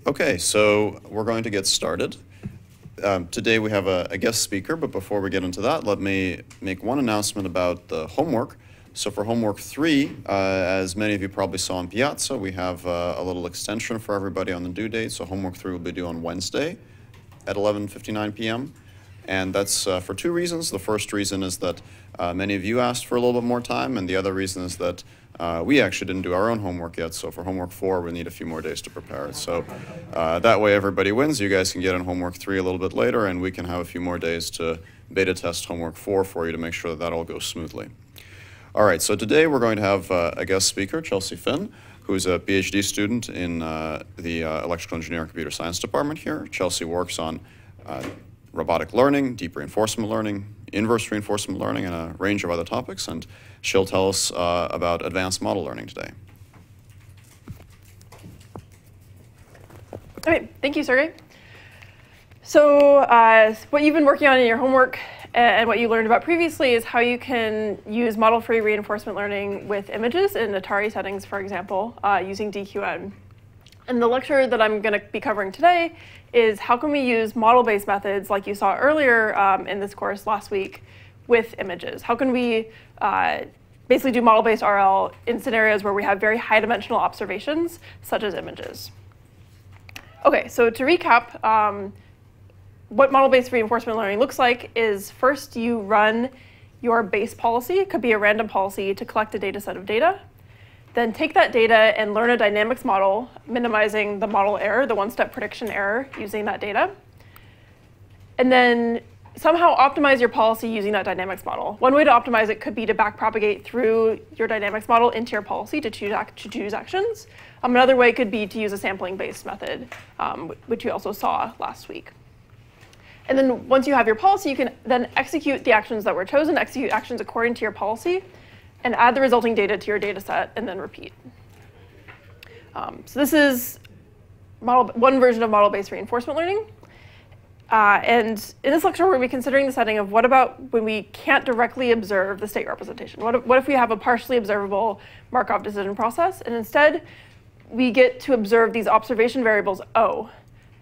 Okay, so we're going to get started. Today we have a guest speaker, but before we get into that, let me make one announcement about the homework. So for homework 3, as many of you probably saw on Piazza, we have a little extension for everybody on the due date. So homework 3 will be due on Wednesday at 11:59 p.m. And that's for two reasons. The first reason is that many of you asked for a little bit more time, and the other reason is that we actually didn't do our own homework yet, so for homework 4, we need a few more days to prepare it. So that way everybody wins. You guys can get on homework 3 a little bit later, and we can have a few more days to beta test homework 4 for you to make sure that that all goes smoothly. All right, so today we're going to have a guest speaker, Chelsea Finn, who's a PhD student in the Electrical Engineering Computer Science department here. Chelsea works on robotic learning, deep reinforcement learning, inverse reinforcement learning, and a range of other topics, and she'll tell us about advanced model learning today. All right, thank you, Sergey. So what you've been working on in your homework and what you learned about previously is how you can use model-free reinforcement learning with images in Atari settings, for example, using DQN. And the lecture that I'm going to be covering today is how can we use model-based methods like you saw earlier in this course last week with images? How can we basically do model-based RL in scenarios where we have very high-dimensional observations, such as images? OK, so to recap, what model-based reinforcement learning looks like is first you run your base policy. It could be a random policy to collect a data set of data. Then take that data and learn a dynamics model, minimizing the model error, the one-step prediction error, using that data. And then somehow optimize your policy using that dynamics model. One way to optimize it could be to backpropagate through your dynamics model into your policy to choose actions. Another way could be to use a sampling-based method, which you also saw last week. And then once you have your policy, you can then execute the actions that were chosen, execute actions according to your policy, and add the resulting data to your data set, and then repeat. So this is one version of model-based reinforcement learning. And in this lecture, we're going to be considering the setting of what about when we can't directly observe the state representation? What if we have a partially observable Markov decision process, and instead we get to observe these observation variables O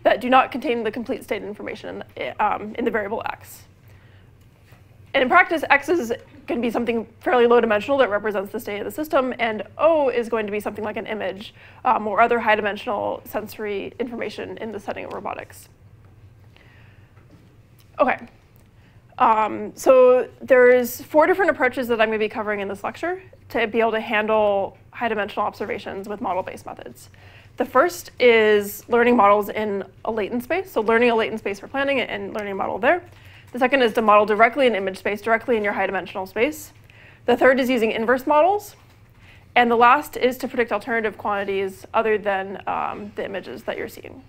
that do not contain the complete state information in the variable X? And in practice, X is going to be something fairly low dimensional that represents the state of the system, and O is going to be something like an image or other high dimensional sensory information in the setting of robotics. OK, so there's 4 different approaches that I'm going to be covering in this lecture to be able to handle high dimensional observations with model-based methods. The first is learning models in a latent space, so learning a latent space for planning and learning a model there. The second is to model directly in image space, directly in your high-dimensional space. The third is using inverse models. And the last is to predict alternative quantities other than the images that you're seeing.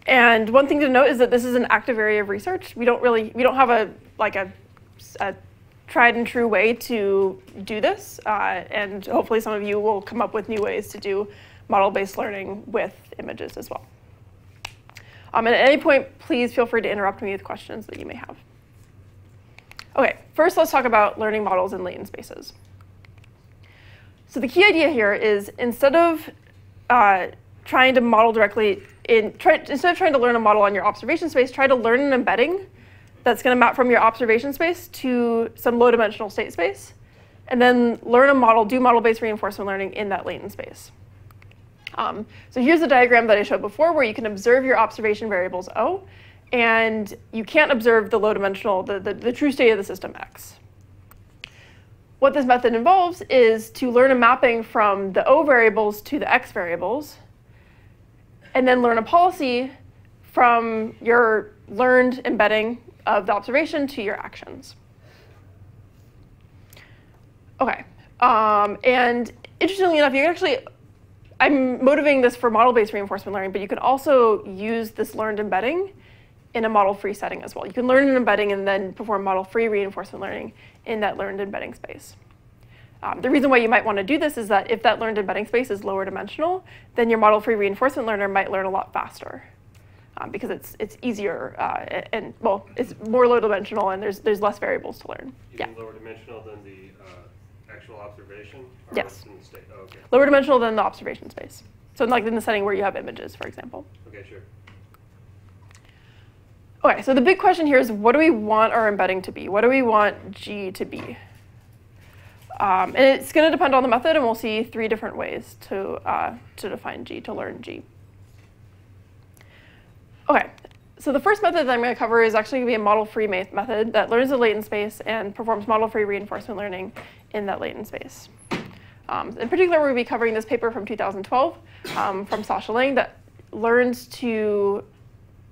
And one thing to note is that this is an active area of research. We don't have a tried and true way to do this. And hopefully some of you will come up with new ways to do model-based learning with images as well. And at any point, please feel free to interrupt me with questions that you may have. OK, first let's talk about learning models in latent spaces. So the key idea here is instead of trying to model directly instead of trying to learn a model on your observation space, try to learn an embedding that's going to map from your observation space to some low-dimensional state space, and then learn a model, do model-based reinforcement learning in that latent space. So here's the diagram that I showed before, where you can observe your observation variables O, and you can't observe the low-dimensional, the true state of the system X. What this method involves is to learn a mapping from the O variables to the X variables, and then learn a policy from your learned embedding of the observation to your actions. OK, and interestingly enough, you can actually, I'm motivating this for model-based reinforcement learning, but you can also use this learned embedding in a model-free setting as well. You can learn an embedding and then perform model-free reinforcement learning in that learned embedding space. The reason why you might want to do this is that if that learned embedding space is lower dimensional, then your model-free reinforcement learner might learn a lot faster because it's easier and well, it's more low dimensional and there's less variables to learn. Even lower dimensional than the actual observation? Yes. In the state? Oh, okay. Lower dimensional than the observation space. So like in the setting where you have images, for example. Okay, sure. Okay, so the big question here is, what do we want our embedding to be? What do we want G to be? And it's going to depend on the method, and we'll see 3 different ways to define G, to learn G. Okay, so the first method that I'm going to cover is actually going to be a model-free method that learns the latent space and performs model-free reinforcement learning in that latent space. In particular, we'll be covering this paper from 2012 from Sasha Lang that learns to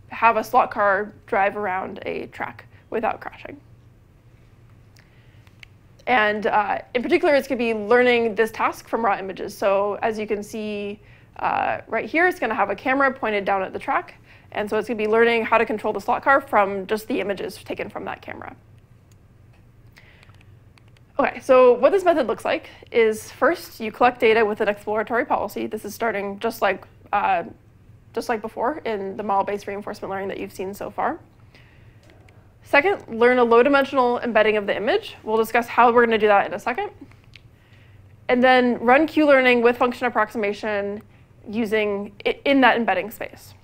have a slot car drive around a track without crashing. And in particular, it's going to be learning this task from raw images. So as you can see right here, it's going to have a camera pointed down at the track. And so it's going to be learning how to control the slot car from just the images taken from that camera. OK, so what this method looks like is, first, you collect data with an exploratory policy. This is starting just like before in the model-based reinforcement learning that you've seen so far. Second, learn a low-dimensional embedding of the image. We'll discuss how we're going to do that in a second. And then run Q-learning with function approximation using in that embedding space.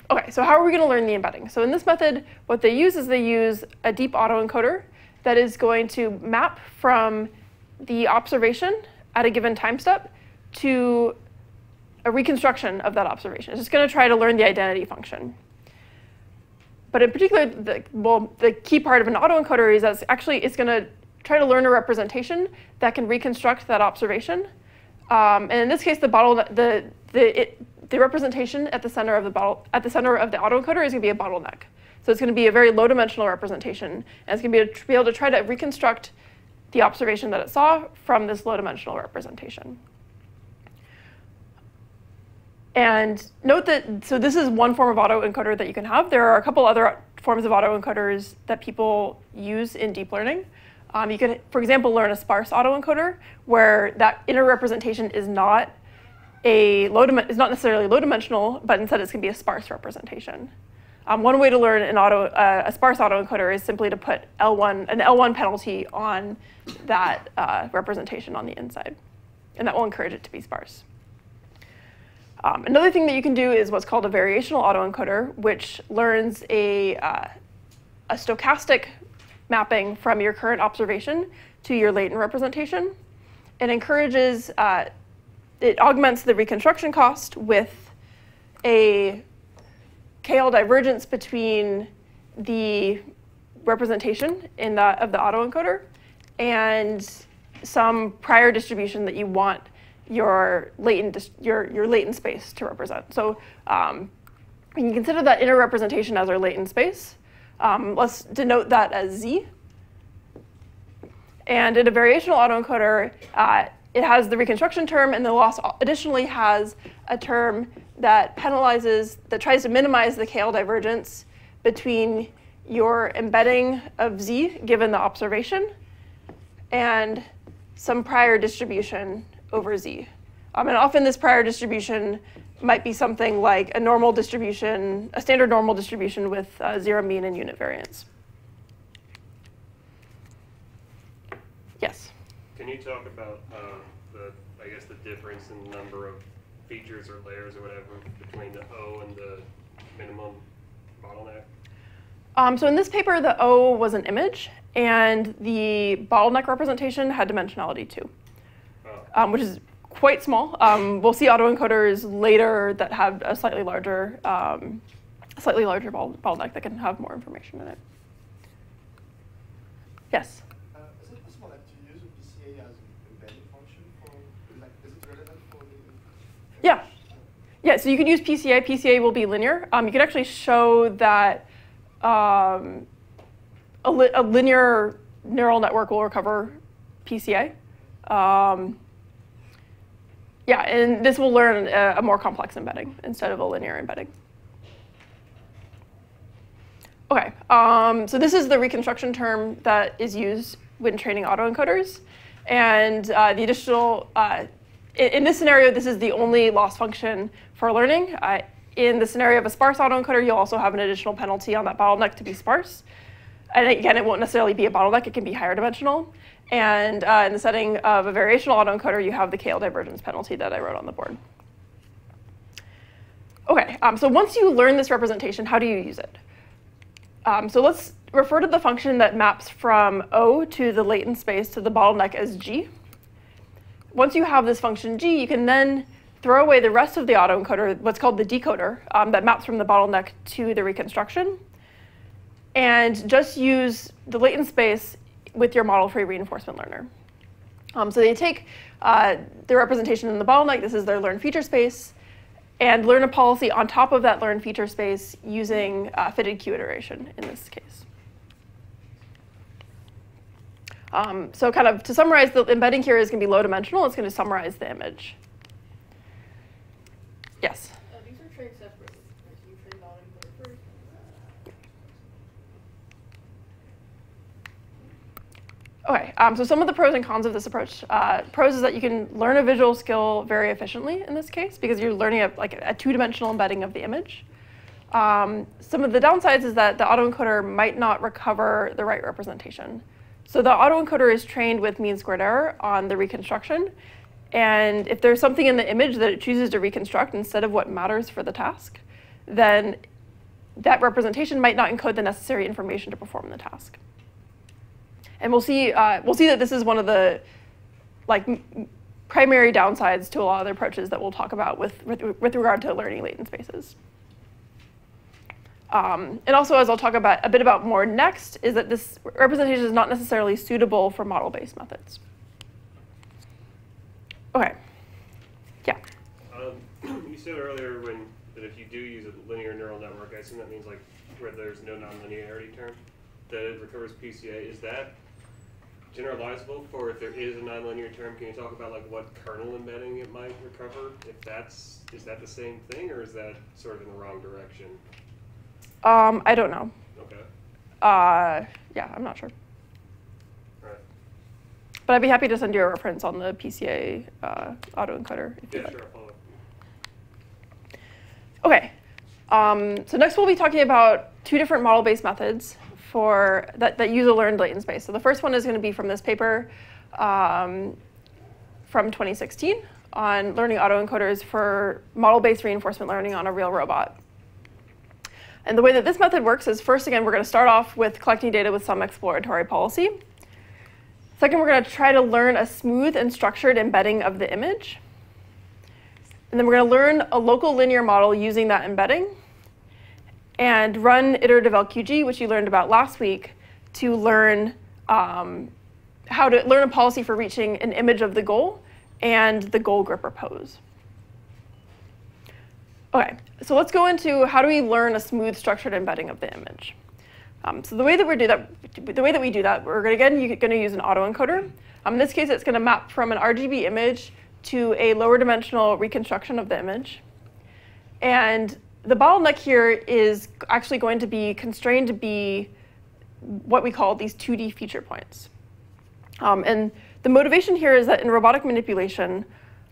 OK, so how are we going to learn the embedding? So in this method, what they use is they use a deep autoencoder that is going to map from the observation at a given time step to a reconstruction of that observation. It's just going to try to learn the identity function. But in particular, the key part of an autoencoder is that it's going to try to learn a representation that can reconstruct that observation. And in this case, the representation at the center of the autoencoder is going to be a bottleneck. So it's going to be a very low-dimensional representation, and it's going to be able to try to reconstruct the observation that it saw from this low-dimensional representation. And note that, so this is one form of autoencoder that you can have. There are a couple other forms of autoencoders that people use in deep learning. You can, for example, learn a sparse autoencoder, where that inner representation is not necessarily low-dimensional, but instead it's going to be a sparse representation. One way to learn a sparse autoencoder is simply to put an L1 penalty on that representation on the inside, and that will encourage it to be sparse. Another thing that you can do is what's called a variational autoencoder, which learns a stochastic mapping from your current observation to your latent representation. It encourages, it augments the reconstruction cost with a KL divergence between the representation of the autoencoder and some prior distribution that you want your latent space to represent. So we can consider that inner representation as our latent space. Let's denote that as Z. And in a variational autoencoder, it has the reconstruction term, and the loss additionally has a term that tries to minimize the KL divergence between your embedding of Z given the observation and some prior distribution over Z. And often this prior distribution might be something like a normal distribution, a standard normal distribution with zero mean and unit variance. Yes? Can you talk about I guess the difference in the number of features or layers or whatever between the O and the minimum bottleneck? So in this paper, the O was an image, and the bottleneck representation had dimensionality too, which is quite small. We'll see autoencoders later that have a slightly larger bottleneck that can have more information in it. Yes? Is it possible to use a PCA as an embedding function is it relevant for the... Yeah. Yeah, so you can use PCA. PCA will be linear. You can actually show that a linear neural network will recover PCA. Yeah, and this will learn a more complex embedding instead of a linear embedding. OK, so this is the reconstruction term that is used when training autoencoders. And the additional, in this scenario, this is the only loss function for learning. In the scenario of a sparse autoencoder, you'll also have an additional penalty on that bottleneck to be sparse. And again, it won't necessarily be a bottleneck. It can be higher dimensional. And in the setting of a variational autoencoder, you have the KL divergence penalty that I wrote on the board. OK, so once you learn this representation, how do you use it? So let's refer to the function that maps from O to the latent space to the bottleneck as G. Once you have this function G, you can then throw away the rest of the autoencoder, what's called the decoder, that maps from the bottleneck to the reconstruction, and just use the latent space with your model-free reinforcement learner. So they take the representation in the bottleneck, this is their learned feature space, and learn a policy on top of that learned feature space using fitted Q iteration in this case. So kind of to summarize, the embedding here is going to be low dimensional. It's going to summarize the image. Yes? These are trained separately. Right? So you train autoencoder first. OK, so some of the pros and cons of this approach. Pros is that you can learn a visual skill very efficiently in this case, because you're learning a two-dimensional embedding of the image. Some of the downsides is that the autoencoder might not recover the right representation. So the autoencoder is trained with mean squared error on the reconstruction. And if there's something in the image that it chooses to reconstruct instead of what matters for the task, then that representation might not encode the necessary information to perform the task. And we'll see that this is one of the primary downsides to a lot of the approaches that we'll talk about with regard to learning latent spaces. And also, as I'll talk about a bit about more next, is that this representation is not necessarily suitable for model-based methods. OK. Yeah? You said earlier that if you do use a linear neural network, I assume that means where there's no nonlinearity term, that it recovers PCA. Is that generalizable for if there is a nonlinear term? Can you talk about what kernel embedding it might recover? Is that the same thing, or is that sort of in the wrong direction? I don't know. OK. Yeah, I'm not sure. All right. But I'd be happy to send you a reference on the PCA autoencoder if you'd like. Sure, I'll follow up. OK. So next we'll be talking about two different model-based methods that use a learned latent space. So the first one is going to be from this paper from 2016 on learning autoencoders for model-based reinforcement learning on a real robot. And the way that this method works is, first, again, we're going to start off with collecting data with some exploratory policy. Second, we're going to try to learn a smooth and structured embedding of the image. And then we're going to learn a local linear model using that embedding and run iterative LQG, which you learned about last week, to learn how to learn a policy for reaching an image of the goal and the goal gripper pose. OK, so let's go into how do we learn a smooth, structured embedding of the image. So the way that we do that, we're going to use an autoencoder. In this case, it's going to map from an RGB image to a lower dimensional reconstruction of the image. And the bottleneck here is actually going to be constrained to be what we call these 2D feature points. And the motivation here is that in robotic manipulation,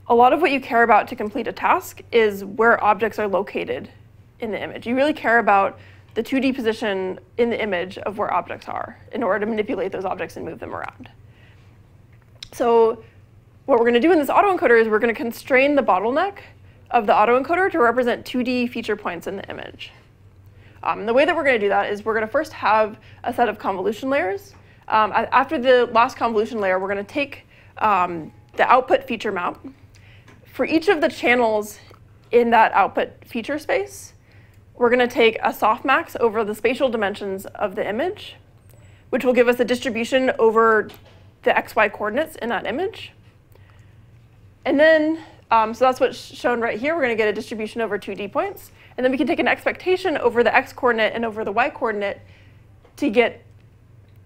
a lot of what you care about to complete a task is where objects are located in the image. You really care about the 2D position in the image of where objects are in order to manipulate those objects and move them around. So what we're going to do in this autoencoder is we're going to constrain the bottleneck of the autoencoder to represent 2D feature points in the image. The way that we're going to do that is we're going to first have a set of convolution layers. After the last convolution layer, we're going to take the output feature map. For each of the channels in that output feature space, we're going to take a softmax over the spatial dimensions of the image, which will give us a distribution over the XY coordinates in that image. And then, so that's what's shown right here. We're going to get a distribution over 2D points. And then we can take an expectation over the X coordinate and over the Y coordinate to get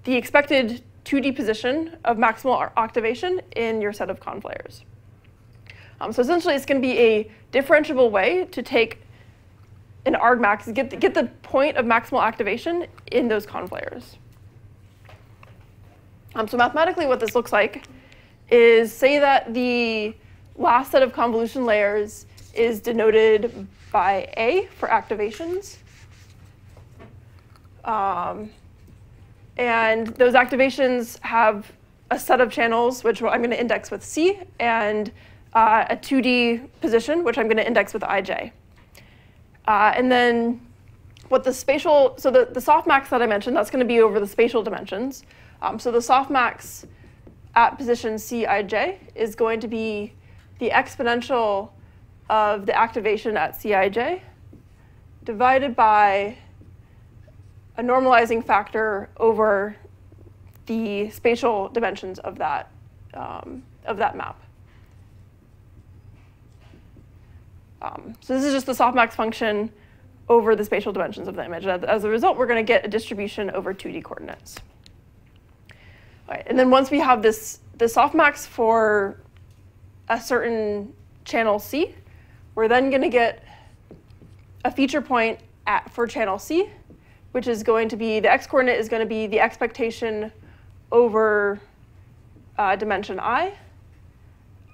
the expected 2D position of maximal activation in your set of conv layers. So essentially, it's going to be a differentiable way to take an argmax, get the point of maximal activation in those conv layers. So mathematically, what this looks like is, say that the last set of convolution layers is denoted by A for activations. And those activations have a set of channels, which I'm going to index with C, and a 2D position, which I'm going to index with IJ. And then what the spatial, so the softmax that I mentioned, that's going to be over the spatial dimensions. So the softmax at position Cij is going to be the exponential of the activation at Cij divided by a normalizing factor over the spatial dimensions of that map. So this is just the softmax function over the spatial dimensions of the image. As a result, we're going to get a distribution over 2D coordinates. All right, and then once we have the softmax for a certain channel C, we're then going to get a feature point for channel C, which is going to be, the x-coordinate is going to be the expectation over dimension I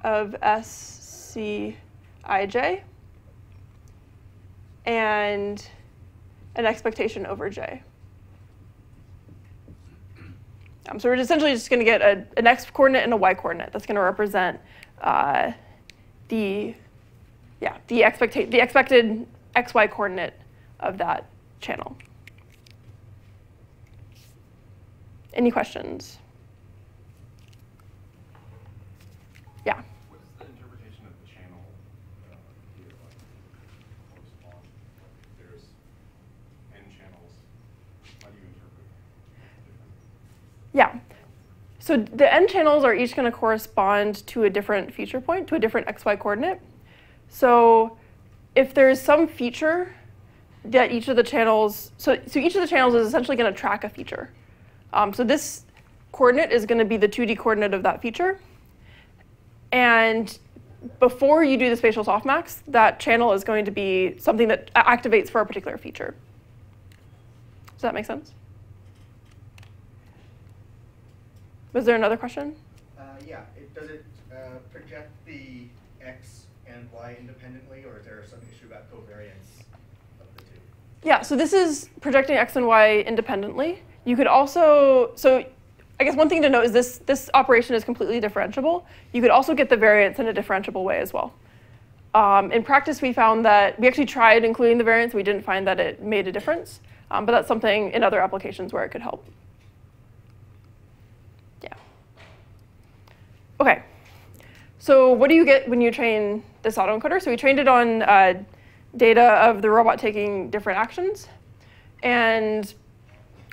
of SCij, and an expectation over J. So we're essentially just going to get an x-coordinate and a y-coordinate that's going to represent the expected xy coordinate of that channel. Any questions? Yeah. What is the interpretation of the channel here? Like, correspond? Like, if there's n channels, how do you interpret it? Yeah. So the n channels are each going to correspond to a different feature point, to a different xy coordinate. So if there's some feature that each of the channels, so each of the channels is essentially going to track a feature. So this coordinate is going to be the 2D coordinate of that feature. And before you do the spatial softmax, that channel is going to be something that activates for a particular feature. Does that make sense? Was there another question? Yeah. Does it project the x and y independently, or is there some issue about covariance of the two? Yeah, so this is projecting x and y independently. You could also, so I guess one thing to note is this operation is completely differentiable. You could also get the variance in a differentiable way as well. In practice, we found that we actually tried including the variance. We didn't find that it made a difference. But that's something in other applications where it could help. Yeah. OK. So what do you get when you train this autoencoder? So we trained it on data of the robot taking different actions. And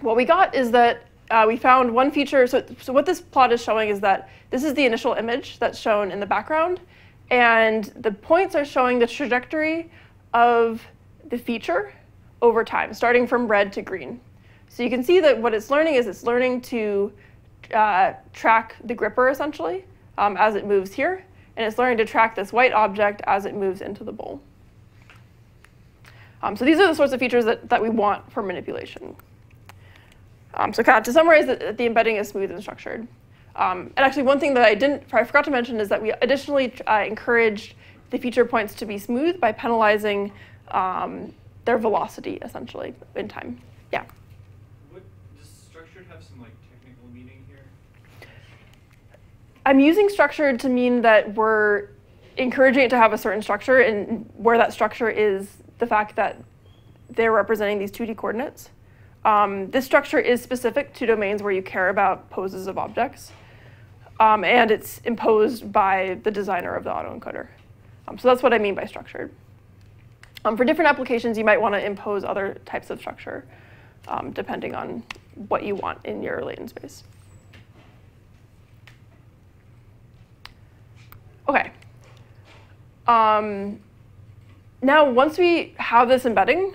what we got is that we found one feature. So what this plot is showing is that this is the initial image that's shown in the background. And the points are showing the trajectory of the feature over time, starting from red to green. So you can see that what it's learning is it's learning to track the gripper, essentially, as it moves here. And it's learning to track this white object as it moves into the bowl. So these are the sorts of features that we want for manipulation. So kind of to summarize, the embedding is smooth and structured. And actually, one thing that I forgot to mention is that we additionally encouraged the feature points to be smooth by penalizing their velocity, essentially, in time. Yeah? Does structured have some technical meaning here? I'm using structured to mean that we're encouraging it to have a certain structure, and where that structure is the fact that they're representing these 2D coordinates. This structure is specific to domains where you care about poses of objects. And it's imposed by the designer of the autoencoder. So that's what I mean by structured. For different applications, you might want to impose other types of structure, depending on what you want in your latent space. OK. Now, once we have this embedding,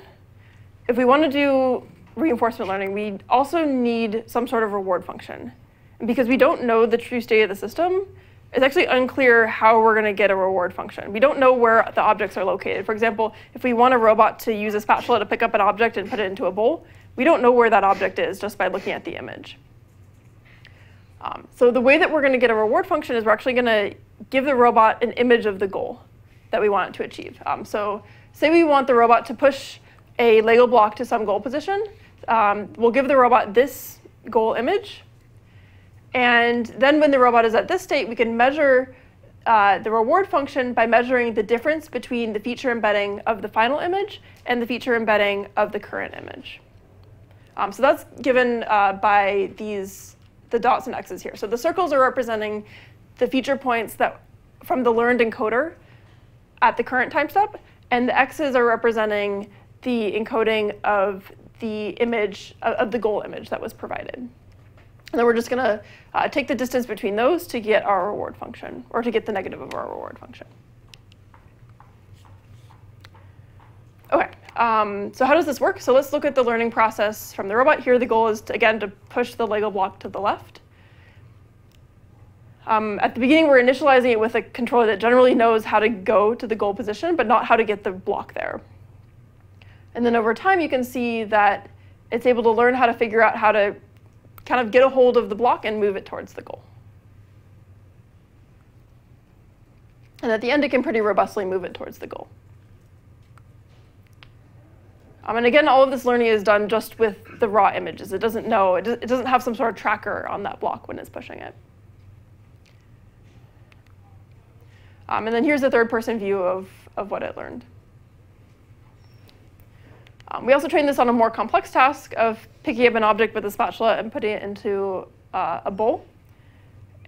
if we want to do reinforcement learning, we also need some sort of reward function. And because we don't know the true state of the system, it's actually unclear how we're going to get a reward function. We don't know where the objects are located. For example, if we want a robot to use a spatula to pick up an object and put it into a bowl, we don't know where that object is just by looking at the image. So the way that we're going to get a reward function is we're actually going to give the robot an image of the goal that we want it to achieve. So say we want the robot to push a Lego block to some goal position. We'll give the robot this goal image. And then when the robot is at this state, we can measure the reward function by measuring the difference between the feature embedding of the final image and the feature embedding of the current image. So that's given by the dots and X's here. So the circles are representing the feature points that from the learned encoder at the current time step, and the X's are representing the encoding of the image, of the goal image that was provided. And then we're just going to take the distance between those to get our reward function, or to get the negative of our reward function. OK, so how does this work? So let's look at the learning process from the robot. Here the goal is, again, to push the Lego block to the left. At the beginning, we're initializing it with a controller that generally knows how to go to the goal position, but not how to get the block there. And then over time, you can see that it's able to learn how to figure out how to kind of get a hold of the block and move it towards the goal. And at the end, it can pretty robustly move it towards the goal. And again, all of this learning is done just with the raw images. It doesn't know, it doesn't have some sort of tracker on that block when it's pushing it. And then here's a third-person view of what it learned. We also trained this on a more complex task of picking up an object with a spatula and putting it into a bowl.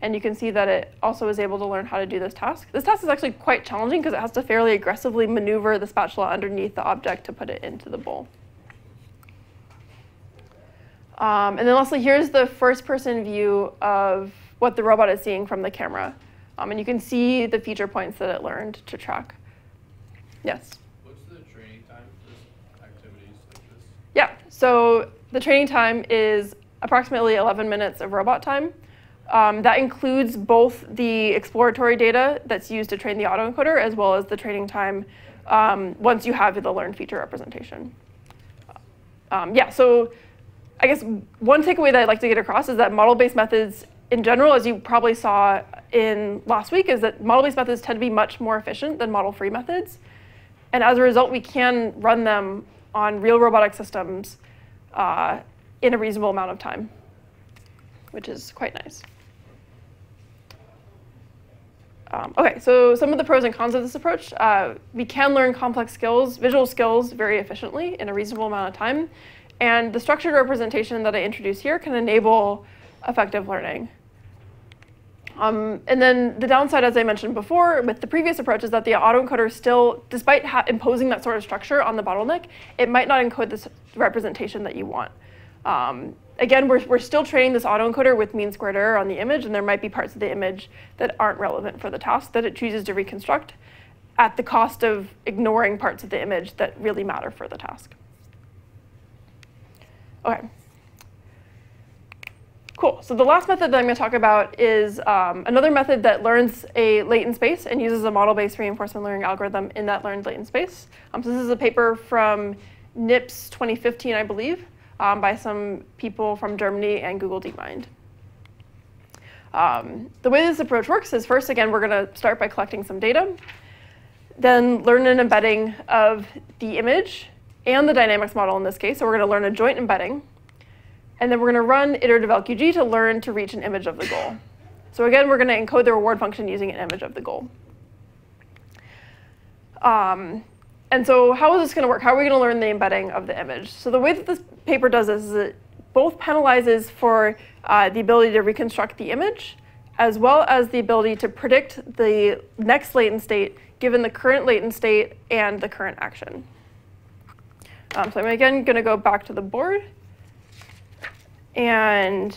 And you can see that it also is able to learn how to do this task. This task is actually quite challenging because it has to fairly aggressively maneuver the spatula underneath the object to put it into the bowl. And then lastly, here's the first-person view of what the robot is seeing from the camera. And you can see the feature points that it learned to track. Yes? What's the training time for this activities like this? Yeah, so the training time is approximately 11 minutes of robot time. That includes both the exploratory data that's used to train the autoencoder, as well as the training time once you have the learned feature representation. Yeah, so I guess one takeaway that I'd like to get across is that model-based methods in general, as you probably saw in last week, is that model-based methods tend to be much more efficient than model-free methods. And as a result, we can run them on real robotic systems in a reasonable amount of time, which is quite nice. OK, so some of the pros and cons of this approach. We can learn complex skills, visual skills, very efficiently in a reasonable amount of time. And the structured representation that I introduced here can enable effective learning. And then the downside, as I mentioned before, with the previous approach is that the autoencoder still, despite imposing that sort of structure on the bottleneck, it might not encode this representation that you want. Again, we're still training this autoencoder with mean squared error on the image, and there might be parts of the image that aren't relevant for the task that it chooses to reconstruct at the cost of ignoring parts of the image that really matter for the task. OK. Cool. So the last method that I'm going to talk about is another method that learns a latent space and uses a model-based reinforcement learning algorithm in that learned latent space. So this is a paper from NIPS 2015, I believe, by some people from Germany and Google DeepMind. The way this approach works is first, again, we're going to start by collecting some data, then learn an embedding of the image and the dynamics model in this case. So we're going to learn a joint embedding. And then we're going to run iterative LQG to learn to reach an image of the goal. So again, we're going to encode the reward function using an image of the goal. And so how is this going to work? How are we going to learn the embedding of the image? So the way that this paper does this is it both penalizes for the ability to reconstruct the image, as well as the ability to predict the next latent state given the current latent state and the current action. So I'm again going to go back to the board and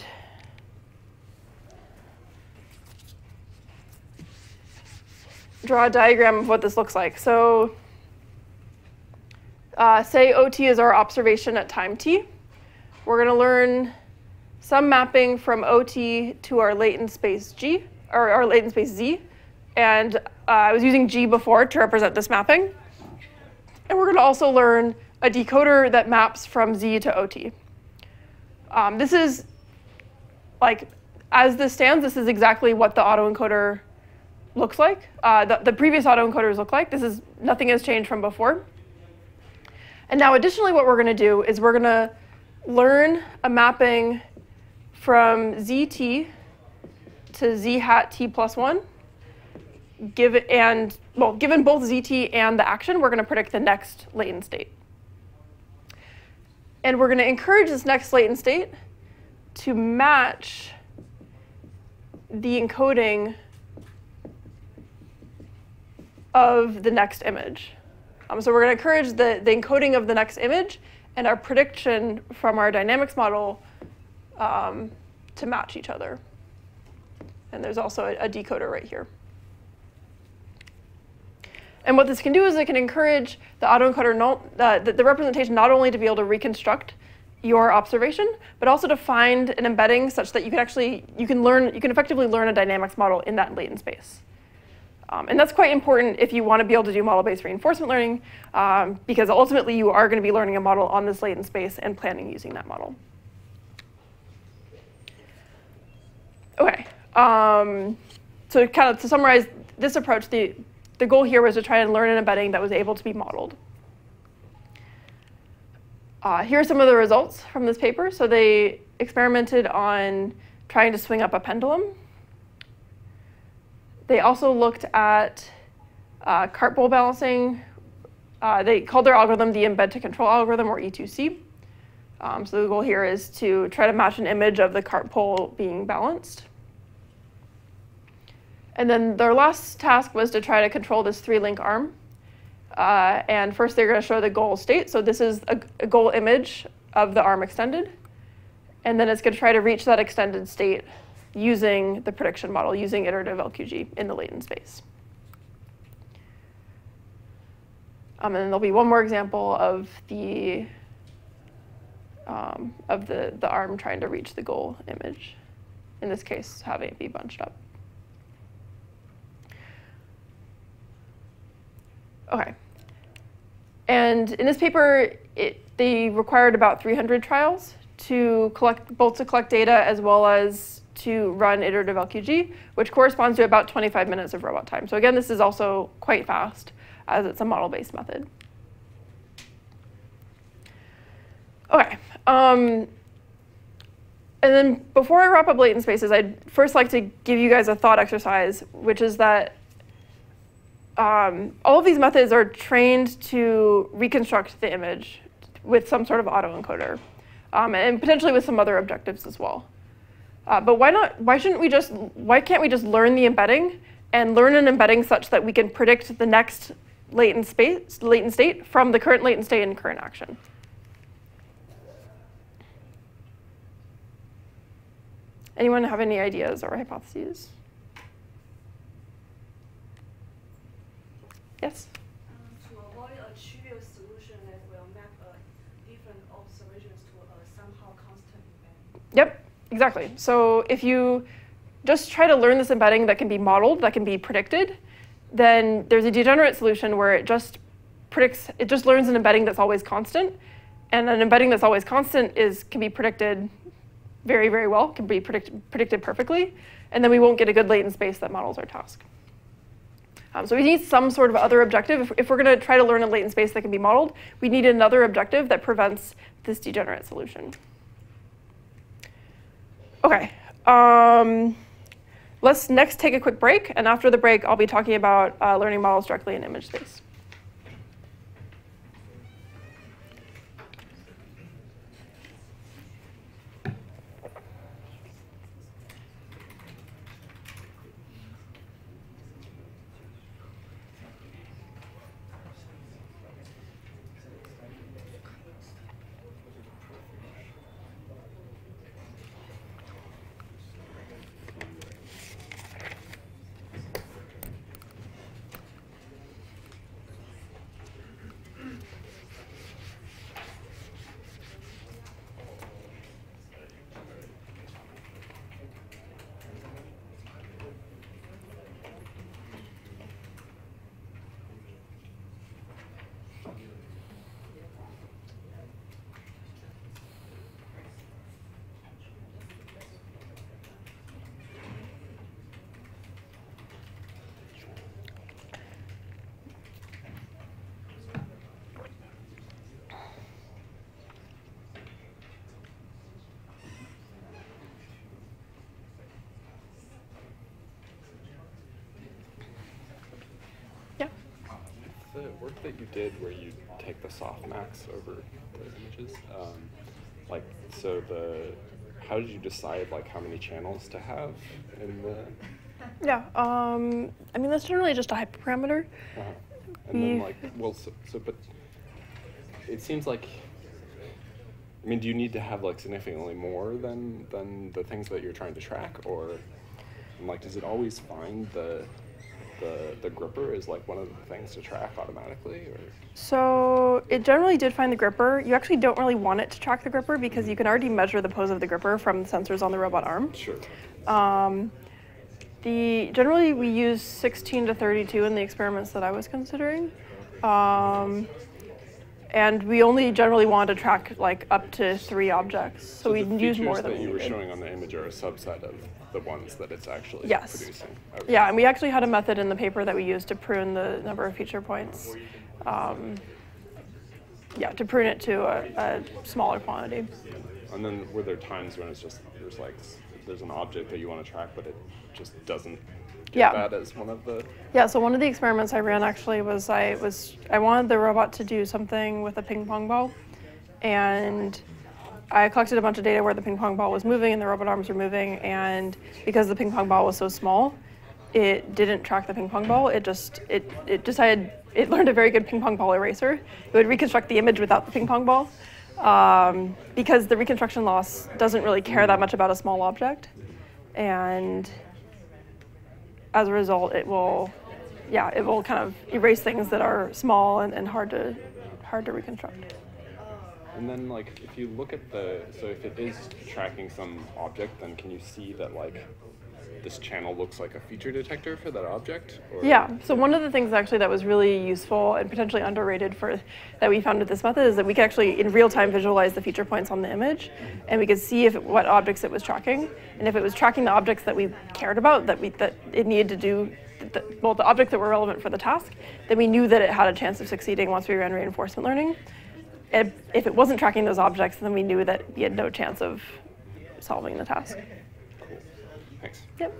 draw a diagram of what this looks like. So say OT is our observation at time t. We're going to learn some mapping from OT to our latent space G, or our latent space Z. And I was using G before to represent this mapping. And we're going to also learn a decoder that maps from Z to OT. This is, like, as this stands, this is exactly what the autoencoder looks like. The previous autoencoders look like. Nothing has changed from before. And now, additionally, what we're going to do is we're going to learn a mapping from zt to z hat t plus 1, given both zt and the action, we're going to predict the next latent state. And we're going to encourage this next latent state to match the encoding of the next image. So we're going to encourage the encoding of the next image and our prediction from our dynamics model to match each other. And there's also a decoder right here. And what this can do is it can encourage the autoencoder the representation not only to be able to reconstruct your observation, but also to find an embedding such that you can effectively learn a dynamics model in that latent space. And that's quite important if you want to be able to do model-based reinforcement learning, because ultimately you are going to be learning a model on this latent space and planning using that model. Okay. So kind of to summarize this approach, the goal here was to try and learn an embedding that was able to be modeled. Here are some of the results from this paper. So they experimented on trying to swing up a pendulum. They also looked at cart bowl balancing. They called their algorithm the embed to control algorithm, or E2C. So the goal here is to try to match an image of the cart pole being balanced. And then their last task was to try to control this 3-link arm. And first they're going to show the goal state. So this is a goal image of the arm extended. And then it's going to try to reach that extended state using the prediction model, using iterative LQG in the latent space. And then there'll be one more example of the arm trying to reach the goal image. In this case, having it be bunched up. Okay. And in this paper, they required about 300 trials to collect data as well as to run iterative LQG, which corresponds to about 25 minutes of robot time. So again, this is also quite fast, as it's a model-based method. Okay. And then before I wrap up latent spaces, I'd first like to give you guys a thought exercise, which is that all of these methods are trained to reconstruct the image with some sort of autoencoder, and potentially with some other objectives as well. But why can't we just learn the embedding and learn an embedding such that we can predict the next latent state from the current latent state and current action? Anyone have any ideas or hypotheses? Yes? To avoid a trivial solution that will map different observations to a somehow constant embedding. Yep, exactly. So if you just try to learn this embedding that can be modeled, that can be predicted, then there's a degenerate solution where it just learns an embedding that's always constant. And an embedding that's always constant can be predicted very, very well, can be predicted perfectly. And then we won't get a good latent space that models our task. So we need some sort of other objective. If we're going to try to learn a latent space that can be modeled, we need another objective that prevents this degenerate solution. OK. Let's next take a quick break. And after the break, I'll be talking about learning models directly in image space. work that you did where you take the softmax over those images, like, so how did you decide like how many channels to have in the? Yeah, I mean that's generally just a hyperparameter. And then like, well, but it seems like, I mean, do you need to have like significantly more than the things that you're trying to track, or like does it always find the gripper is like one of the things to track automatically, or? So it generally did find the gripper. You actually don't really want it to track the gripper because you can already measure the pose of the gripper from the sensors on the robot arm. Sure. Generally we use 16 to 32 in the experiments that I was considering. And we only generally want to track like up to 3 objects. So we use more than that you were needed. showing on the image are a subset of the ones that it's actually Yes. producing. Okay. Yeah, and we actually had a method in the paper that we used to prune the number of feature points. Yeah, to prune it to a smaller quantity. And then were there times when it's just, there's an object that you want to track, but it just doesn't get that as one of the? Yeah, so one of the experiments I ran actually was I wanted the robot to do something with a ping pong ball. And I collected a bunch of data where the ping pong ball was moving and the robot arms were moving. And because the ping pong ball was so small, it didn't track the ping pong ball. It decided, it learned a very good ping pong ball eraser. It would reconstruct the image without the ping pong ball. Because the reconstruction loss doesn't really care that much about a small object. And as a result, it will kind of erase things that are small and hard to reconstruct. And then like, if you look at so if it is tracking some object, then can you see that like, this channel looks like a feature detector for that object? Or? Yeah, so one of the things actually that was really useful and potentially underrated that we found with this method is that we could actually in real time visualize the feature points on the image, and we could see what objects it was tracking. And if it was tracking the objects that we cared about, that it needed to do, the objects that were relevant for the task, then we knew that it had a chance of succeeding once we ran reinforcement learning. And if it wasn't tracking those objects, then we knew that we had no chance of solving the task. Thanks. Yep.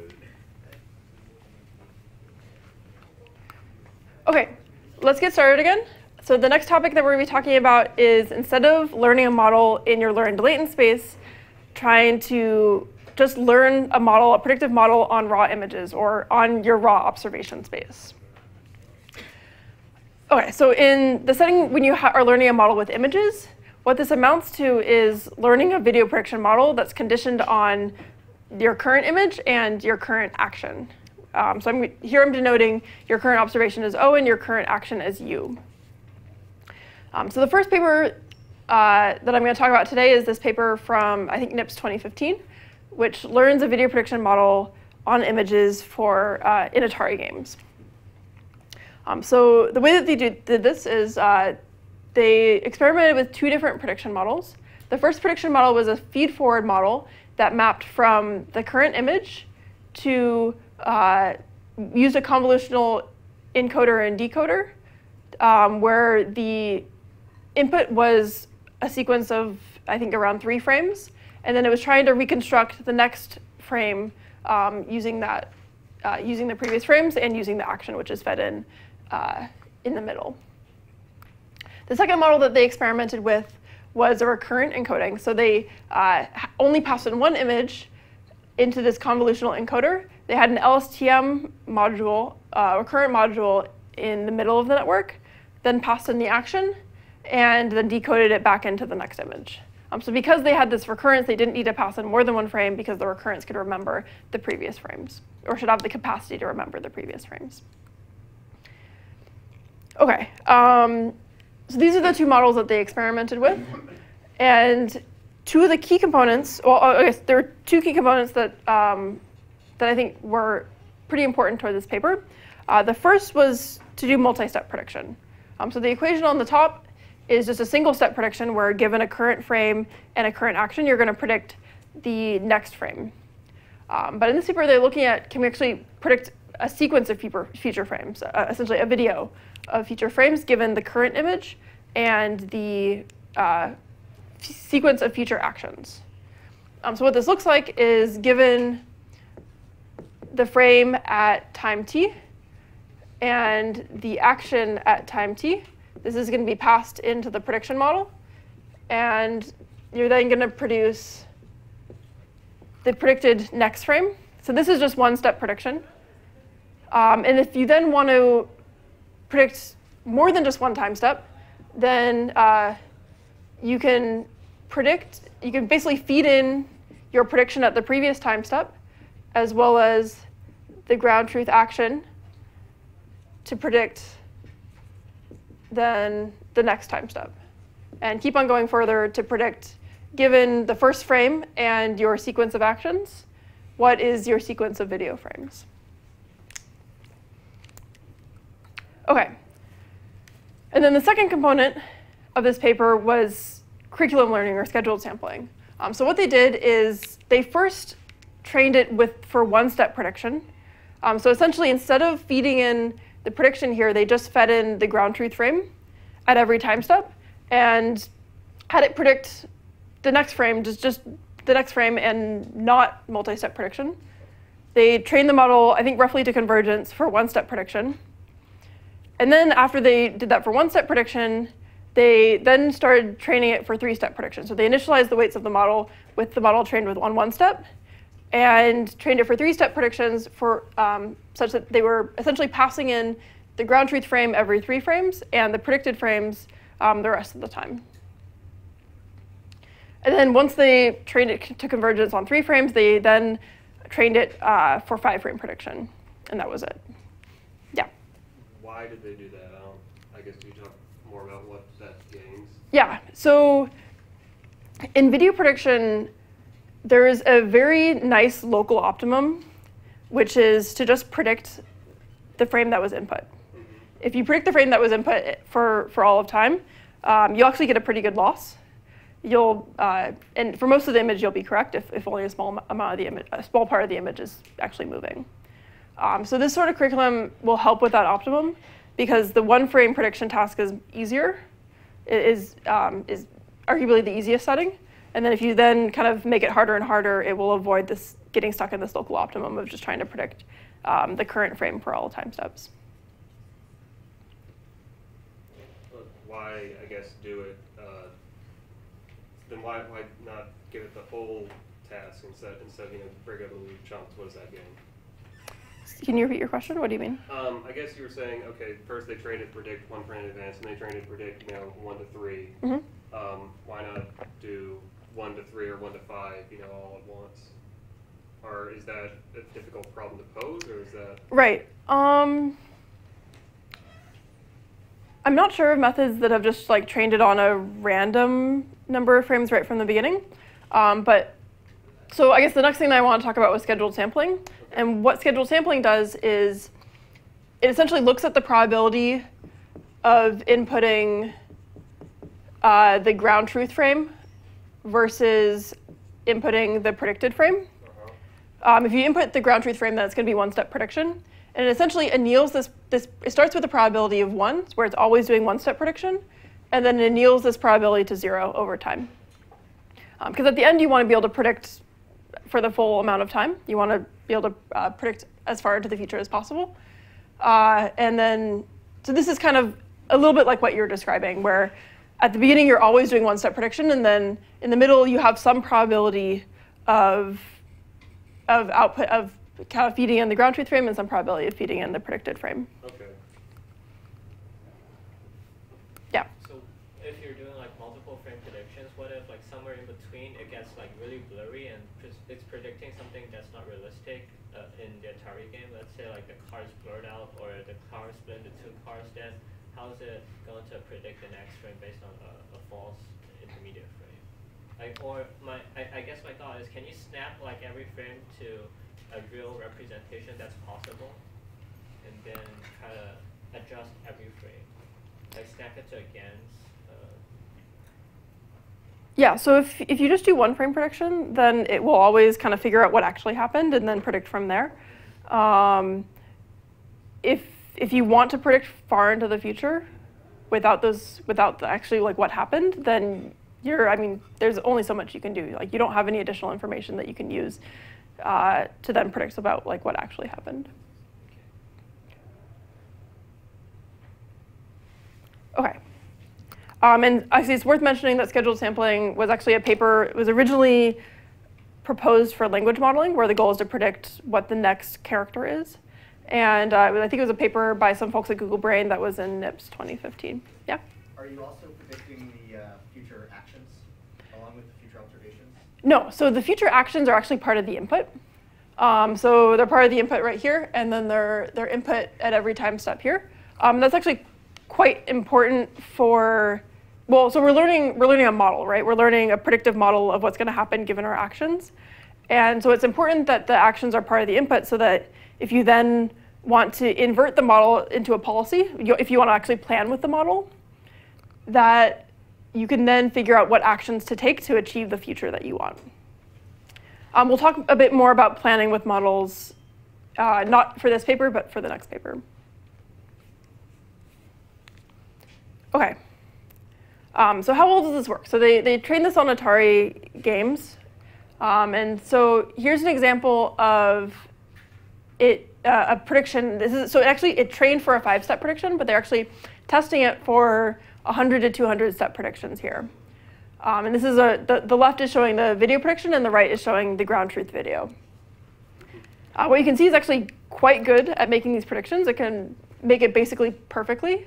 Okay, let's get started again. So the next topic that we're going to be talking about is, instead of learning a model in your learn to latent space, trying to just learn a predictive model on raw images or on your raw observation space. Okay, so in the setting when you are learning a model with images, what this amounts to is learning a video prediction model that's conditioned on your current image and your current action. So I'm denoting your current observation as O and your current action as U. So the first paper that I'm going to talk about today is this paper from, I think, NIPS 2015, which learns a video prediction model on images for in Atari games. So the way that they did this is they experimented with 2 different prediction models. The first prediction model was a feed-forward model that mapped from the current image to used a convolutional encoder and decoder, where the input was a sequence of, I think, around 3 frames, and then it was trying to reconstruct the next frame using the previous frames and using the action, which is fed in the middle. The second model that they experimented with was a recurrent encoding. So they only passed in one image into this convolutional encoder. They had an LSTM module, recurrent module in the middle of the network, then passed in the action, and then decoded it back into the next image. So because they had this recurrence, they didn't need to pass in more than one frame because the recurrence could remember the previous frames, or should have the capacity to remember the previous frames. Okay, so these are the 2 models that they experimented with. And 2 of the key components, well, I guess there were 2 key components that I think were pretty important toward this paper. The first was to do multi-step prediction. So the equation on the top is just a single-step prediction where, given a current frame and a current action, you're going to predict the next frame. But in this paper, they're looking at, can we actually predict a sequence of feature frames, essentially a video of feature frames given the current image and the sequence of future actions. So what this looks like is, given the frame at time t, and the action at time t. This is going to be passed into the prediction model. And you're then going to produce the predicted next frame. So this is just one-step prediction. And if you then want to predict more than just one time step, then you can basically feed in your prediction at the previous time step, as well as the ground truth action to predict then the next time step. And keep on going further to predict, given the first frame and your sequence of actions, what is your sequence of video frames? OK. And then the second component of this paper was curriculum learning or scheduled sampling. So what they did is they first trained it for one-step prediction. So essentially, instead of feeding in the prediction here, they just fed in the ground truth frame at every time step and had it predict the next frame, just the next frame and not multi-step prediction. They trained the model, I think, roughly to convergence for one-step prediction. And then after they did that for one-step prediction, they then started training it for three-step prediction. So they initialized the weights of the model with the model trained with one-step and trained it for three-step predictions for such that they were essentially passing in the ground truth frame every 3 frames and the predicted frames the rest of the time. And then once they trained it to convergence on 3 frames, they then trained it for 5-frame prediction, and that was it. Yeah. Why did they do that? I guess you talk more about what that gains. Yeah. So in video prediction, there is a very nice local optimum, which is to just predict the frame that was input. Mm-hmm. If you predict the frame that was input for all of time, you'll actually get a pretty good loss. And for most of the image, you'll be correct if only a small amount of the image, a small part of the image is actually moving. So this sort of curriculum will help with that optimum because the 1-frame prediction task is easier, is arguably the easiest setting. And then if you then kind of make it harder and harder, it will avoid this getting stuck in this local optimum of just trying to predict the current frame for all time steps. Why, I guess, do it? Then why not give it the whole task instead of break up into chunks? What does that gain? Can you repeat your question? What do you mean? I guess you were saying, okay, first they trained it to predict 1 frame in advance, and they trained it to predict 1 to 3. Mm-hmm. Why not do 1 to 3 or 1 to 5, all at once? Or is that a difficult problem to pose, or is that? Right. I'm not sure of methods that have just trained it on a random number of frames right from the beginning. So I guess the next thing that I want to talk about was scheduled sampling. Okay. And what scheduled sampling does is it essentially looks at the probability of inputting the ground truth frame versus inputting the predicted frame. If you input the ground truth frame, then it's going to be 1-step prediction. And it essentially anneals this. It starts with a probability of 1, where it's always doing 1-step prediction. And then it anneals this probability to 0 over time. Because at the end, you want to be able to predict for the full amount of time. You want to be able to predict as far into the future as possible. So this is kind of a little bit like what you're describing, where at the beginning, you're always doing 1-step prediction. And then in the middle, you have some probability of output of kind of feeding in the ground truth frame and some probability of feeding in the predicted frame. Okay. Yeah. So if you're doing multiple frame predictions, what if somewhere in between it gets really blurry and it's predicting something that's not realistic in the Atari game? Let's say the car's blurred out or the car split into 2 cars. Then how is it going to predict the next frame based on a false intermediate frame? I guess my thought is, can you snap every frame to a real representation that's possible, and then try to adjust every frame, snap it to against? Yeah. So if you just do 1-frame prediction, then it will always kind of figure out what actually happened and then predict from there. If you want to predict far into the future without actually what happened, then there's only so much you can do. You don't have any additional information that you can use to then predict about what actually happened. Okay. And actually, it's worth mentioning that scheduled sampling was actually a paper. It was originally proposed for language modeling, where the goal is to predict what the next character is. And I think it was a paper by some folks at Google Brain that was in NIPS 2015. Yeah? Are you also predicting the future actions along with the future observations? No, so the future actions are actually part of the input. So they're part of the input right here, and then they're input at every time step here. That's actually quite important for, well, so we're learning a model, right? We're learning a predictive model of what's going to happen given our actions. And so it's important that the actions are part of the input so that if you then want to invert the model into a policy, if you want to actually plan with the model, that you can then figure out what actions to take to achieve the future that you want. We'll talk a bit more about planning with models, not for this paper, but for the next paper. Okay. So how well does this work? So they trained this on Atari games. And so here's an example of a prediction. So it trained for a 5-step prediction, but they're actually testing it for 100 to 200 step predictions here. And this is the left is showing the video prediction, and the right is showing the ground truth video. What you can see is actually quite good at making these predictions. It can make it basically perfectly,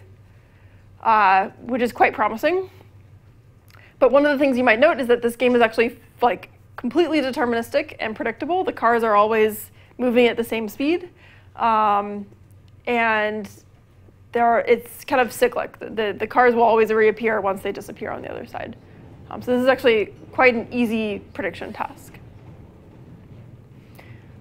which is quite promising. But one of the things you might note is that this game is actually like completely deterministic and predictable. The cars are always moving at the same speed, and it's kind of cyclic. The cars will always reappear once they disappear on the other side. So this is actually quite an easy prediction task.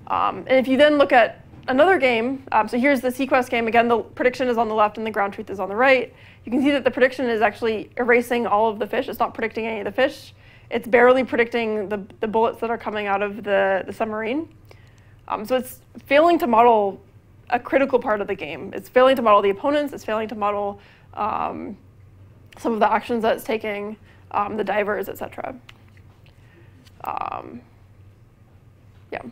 And if you then look at another game, so here's the Sequest game. Again, the prediction is on the left and the ground truth is on the right. You can see that the prediction is actually erasing all of the fish. It's not predicting any of the fish. It's barely predicting the bullets that are coming out of the submarine. So it's failing to model a critical part of the game. It's failing to model the opponents. It's failing to model some of the actions that it's taking, the divers, etc. Yeah.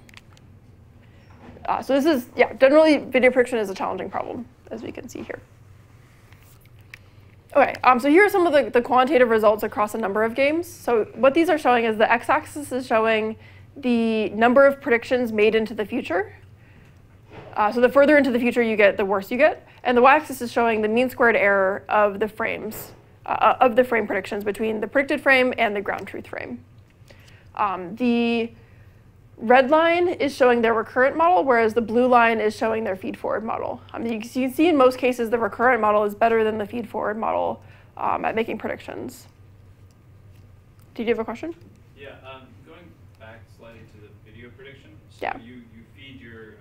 So this is, generally video prediction is a challenging problem, as we can see here. Okay, so here are some of the quantitative results across a number of games. So what these are showing is the x-axis is showing the number of predictions made into the future. So the further into the future you get, the worse you get. And the y-axis is showing the mean squared error of the frames, of the frame predictions between the predicted frame and the ground truth frame. The red line is showing their recurrent model, whereas the blue line is showing their feed-forward model. You can see in most cases the recurrent model is better than the feed-forward model at making predictions. Did you have a question? Yeah, going back slightly to the video prediction. So Yeah. you feed your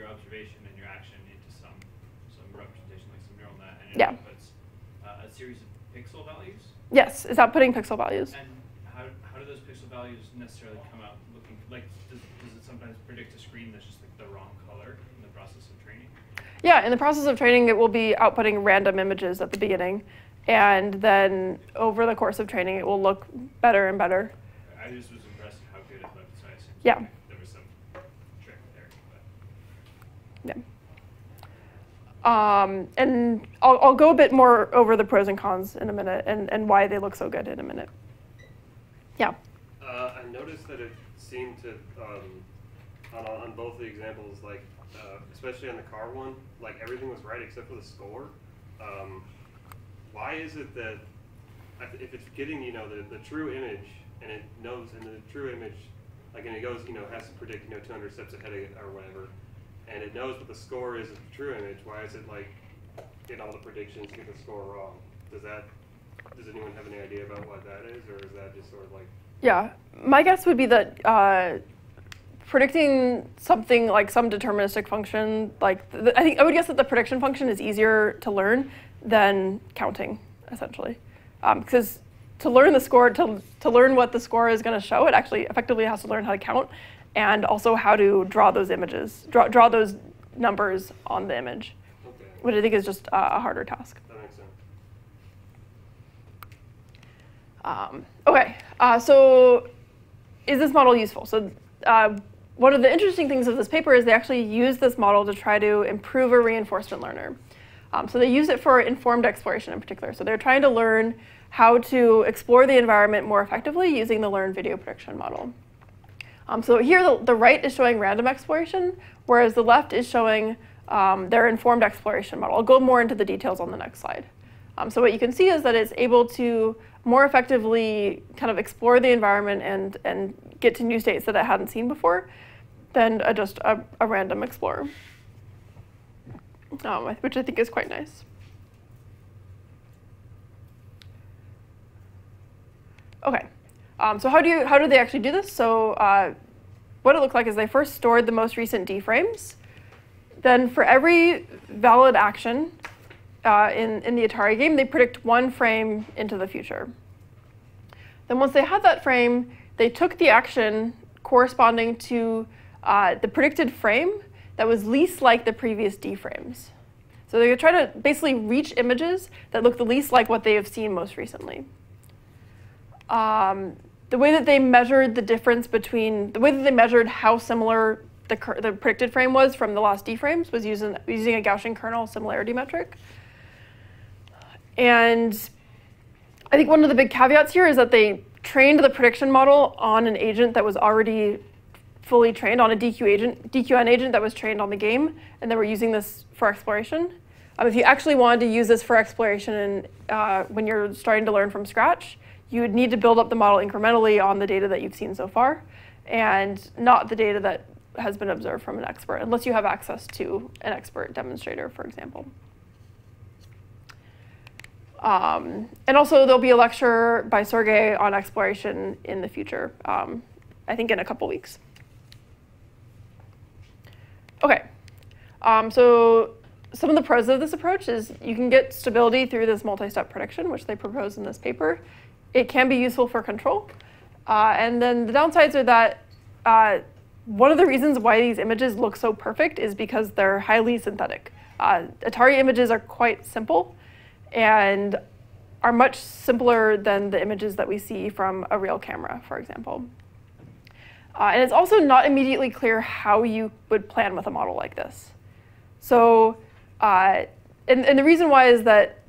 observation and your action into some representation, like some neural net, and it Yeah. outputs a series of pixel values. Yes, it's outputting pixel values. And how do those pixel values necessarily come out looking like? Does it sometimes predict a screen that's just like the wrong color in the process of training? Yeah, in the process of training, it will be outputting random images at the beginning. And then over the course of training, it will look better and better. I just was impressed at how good it looked, so I assumed Yeah. there was some trick there. Yeah. And I'll go a bit more over the pros and cons in a minute and why they look so good in a minute. Yeah. I noticed that it seemed to, on both the examples, like, especially on the car one, like everything was right except for the score. Why is it that if it's getting, the true image and it knows, and the true image, like, and it goes, has to predict, 200 steps ahead of it or whatever, and it knows what the score is of the true image, why is it like get all the predictions, get the score wrong? Does anyone have any idea about what that is, or is that just sort of like? Yeah, my guess would be that predicting something like some deterministic function, like I would guess that the prediction function is easier to learn than counting, essentially, because to learn the score, to learn what the score is going to show, it actually effectively has to learn how to count and also how to draw those images, draw those numbers on the image, Okay. which I think is just a harder task. That makes sense. Okay, so is this model useful? So one of the interesting things of this paper is they actually use this model to try to improve a reinforcement learner. So they use it for informed exploration in particular. So they're trying to learn how to explore the environment more effectively using the learned video prediction model. So here the right is showing random exploration, whereas the left is showing their informed exploration model. I'll go more into the details on the next slide. So what you can see is that it's able to more effectively kind of explore the environment and get to new states that it hadn't seen before than just a random explorer, which I think is quite nice. Okay, so how do they actually do this? So what it looked like is they first stored the most recent D frames. Then for every valid action in the Atari game, they predict one frame into the future. Then once they had that frame, they took the action corresponding to the predicted frame that was least like the previous D frames. So they would try to basically reach images that look the least like what they have seen most recently. The way that they measured the difference between, the way that they measured how similar the predicted frame was from the last D frames was using a Gaussian kernel similarity metric. And I think one of the big caveats here is that they trained the prediction model on an agent that was already fully trained, on a DQN agent that was trained on the game, and they were using this for exploration. If you actually wanted to use this for exploration when you're starting to learn from scratch, you would need to build up the model incrementally on the data that you've seen so far, and not the data that has been observed from an expert, unless you have access to an expert demonstrator, for example. And also, there'll be a lecture by Sergey on exploration in the future, I think in a couple weeks. Okay, so some of the pros of this approach is you can get stability through this multi-step prediction, which they propose in this paper. It can be useful for control. And then the downsides are that one of the reasons why these images look so perfect is because they're highly synthetic. Atari images are quite simple and are much simpler than the images that we see from a real camera, for example. And it's also not immediately clear how you would plan with a model like this. So, and the reason why is that,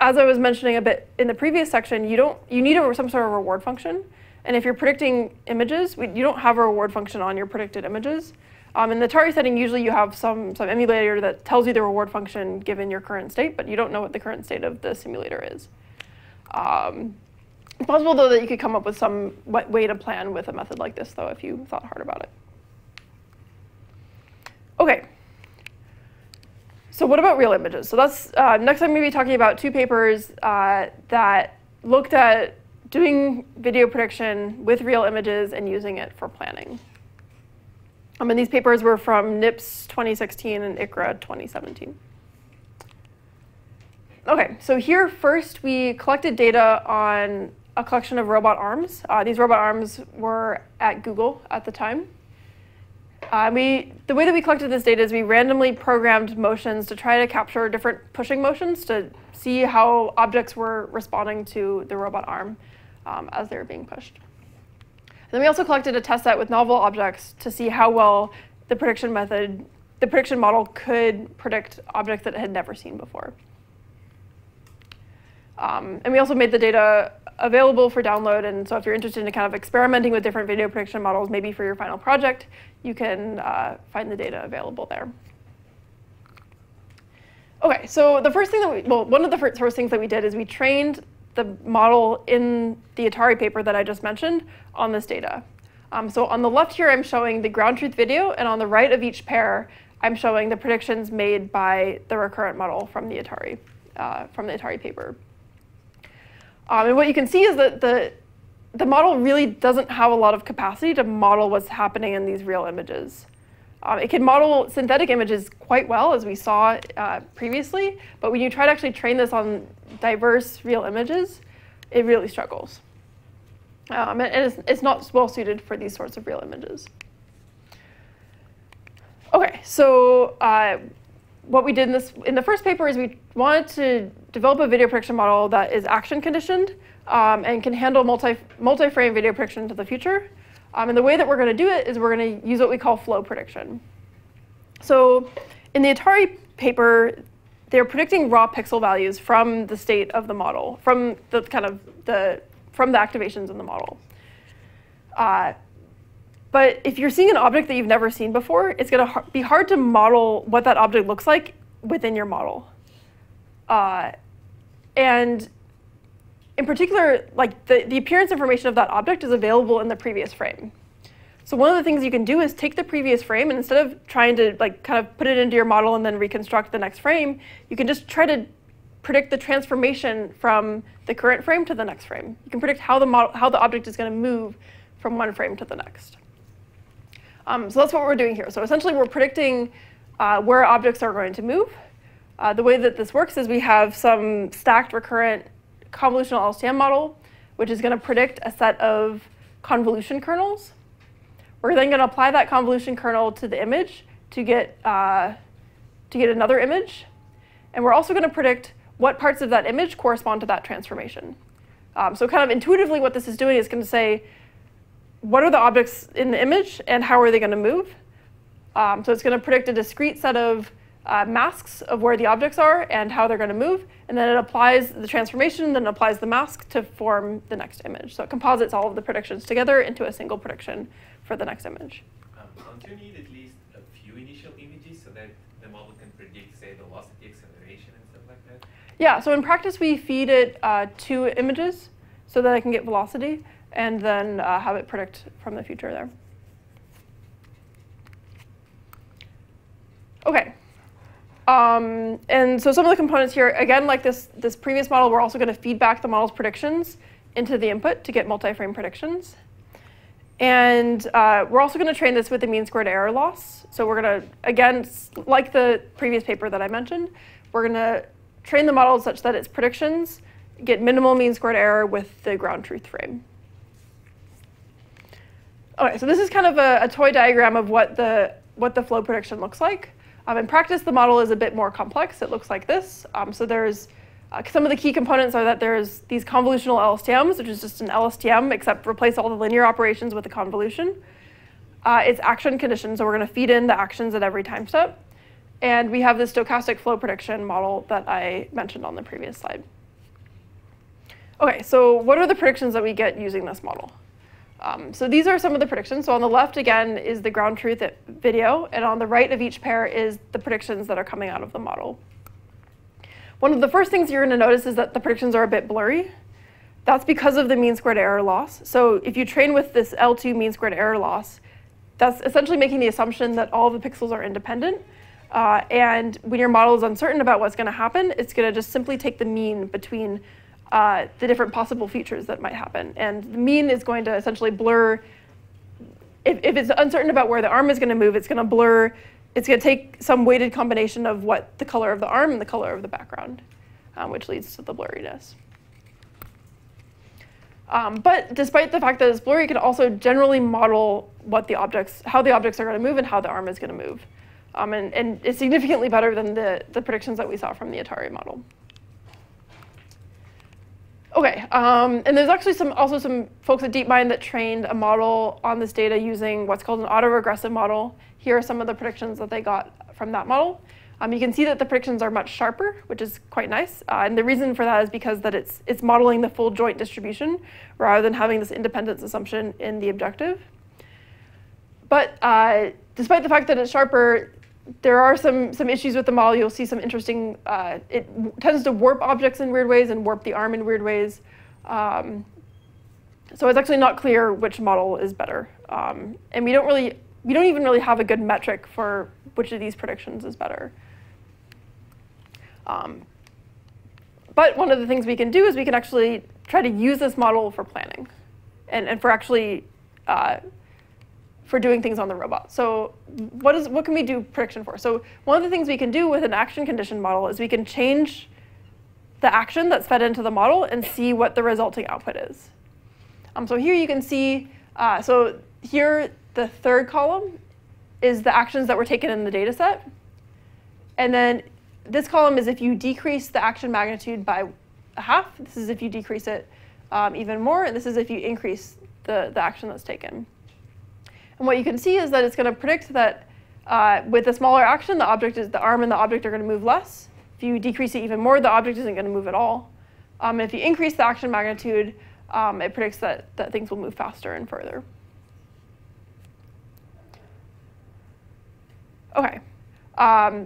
as I was mentioning a bit in the previous section, you need some sort of reward function. And if you're predicting images, you don't have a reward function on your predicted images. In the Atari setting, usually you have some emulator that tells you the reward function given your current state, but you don't know what the current state of the simulator is. It's possible, though, that you could come up with some way to plan with a method like this, though, if you thought hard about it. OK. So what about real images? So that's next I'm going to be talking about two papers that looked at doing video prediction with real images and using it for planning. And these papers were from NIPS 2016 and ICRA 2017. OK, so here first we collected data on a collection of robot arms. These robot arms were at Google at the time. The way that we collected this data is we randomly programmed motions to try to capture different pushing motions to see how objects were responding to the robot arm as they were being pushed. And then we also collected a test set with novel objects to see how well the prediction model could predict objects that it had never seen before. And we also made the data available for download. And so if you're interested in kind of experimenting with different video prediction models, maybe for your final project, you can find the data available there. OK, so the first thing that one of the first things that we did is we trained the model in the Atari paper that I just mentioned on this data. So on the left here, I'm showing the ground truth video. And on the right of each pair, I'm showing the predictions made by the recurrent model from the Atari paper. And what you can see is that the model really doesn't have a lot of capacity to model what's happening in these real images. It can model synthetic images quite well, as we saw previously. But when you try to actually train this on diverse real images, it really struggles. And it's not well suited for these sorts of real images. OK, so what we did in the first paper is we wanted to develop a video prediction model that is action conditioned and can handle multi-frame video prediction into the future. And the way that we're going to do it is we're going to use what we call flow prediction. So in the Atari paper, they're predicting raw pixel values from the state of the model, from the from the activations in the model. But if you're seeing an object that you've never seen before, it's going to be hard to model what that object looks like within your model. And in particular, like the appearance information of that object is available in the previous frame. So one of the things you can do is take the previous frame, and instead of trying to like kind of put it into your model and then reconstruct the next frame, you can just try to predict the transformation from the current frame to the next frame. You can predict how the object is going to move from one frame to the next. So that's what we're doing here. So essentially, we're predicting where objects are going to move. The way that this works is we have some stacked recurrent convolutional LSTM model, which is going to predict a set of convolution kernels. We're then going to apply that convolution kernel to the image to get another image. And we're also going to predict what parts of that image correspond to that transformation. So kind of intuitively, what this is doing is going to say, what are the objects in the image and how are they going to move? So it's going to predict a discrete set of masks of where the objects are and how they're going to move. And then it applies the transformation, then it applies the mask to form the next image. So it composites all of the predictions together into a single prediction for the next image. Don't you need at least a few initial images so that the model can predict, say, the velocity acceleration and stuff like that? Yeah, so in practice, we feed it 2 images so that I can get velocity, and then have it predict from the future there. OK. And so some of the components here, again, like this previous model, we're also going to feed back the model's predictions into the input to get multi-frame predictions. And we're also going to train this with the mean squared error loss. So we're going to, again, like the previous paper that I mentioned, we're going to train the model such that its predictions get minimal mean squared error with the ground truth frame. OK, so this is kind of a toy diagram of what the flow prediction looks like. In practice, the model is a bit more complex. It looks like this. So there's some of the key components are that there's these convolutional LSTMs, which is just an LSTM, except replace all the linear operations with a convolution. It's action conditions, so we're going to feed in the actions at every time step. And we have the stochastic flow prediction model that I mentioned on the previous slide. OK, so what are the predictions that we get using this model? So these are some of the predictions. So on the left, again, is the ground truth video. And on the right of each pair is the predictions that are coming out of the model. One of the first things you're going to notice is that the predictions are a bit blurry. That's because of the mean squared error loss. So if you train with this L2 mean squared error loss, that's essentially making the assumption that all of the pixels are independent. And when your model is uncertain about what's going to happen, it's going to just simply take the mean between the different possible features that might happen. And the mean is going to essentially blur. If it's uncertain about where the arm is going to move, it's going to blur. It's going to take some weighted combination of what the color of the arm and the color of the background, which leads to the blurriness. But despite the fact that it's blurry, you can also generally model how the objects are going to move and how the arm is going to move. And it's significantly better than the predictions that we saw from the Atari model. OK, and there's actually also some folks at DeepMind that trained a model on this data using what's called an autoregressive model. Here are some of the predictions that they got from that model. You can see that the predictions are much sharper, which is quite nice. And the reason for that is because that it's modeling the full joint distribution rather than having this independence assumption in the objective. But despite the fact that it's sharper, there are some issues with the model. You'll see some interesting, it tends to warp objects in weird ways and warp the arm in weird ways. So it's actually not clear which model is better. And we don't even really have a good metric for which of these predictions is better. But one of the things we can do is we can actually try to use this model for planning and for actually for doing things on the robot. So what can we do prediction for? So one of the things we can do with an action condition model is we can change the action that's fed into the model and see what the resulting output is. So here you can see, so here the third column is the actions that were taken in the data set. And then this column is if you decrease the action magnitude by a half. This is if you decrease it even more. And this is if you increase the action that's taken. And what you can see is that it's going to predict that with a smaller action, the arm and the object are going to move less. If you decrease it even more, the object isn't going to move at all. And if you increase the action magnitude, it predicts that things will move faster and further. OK.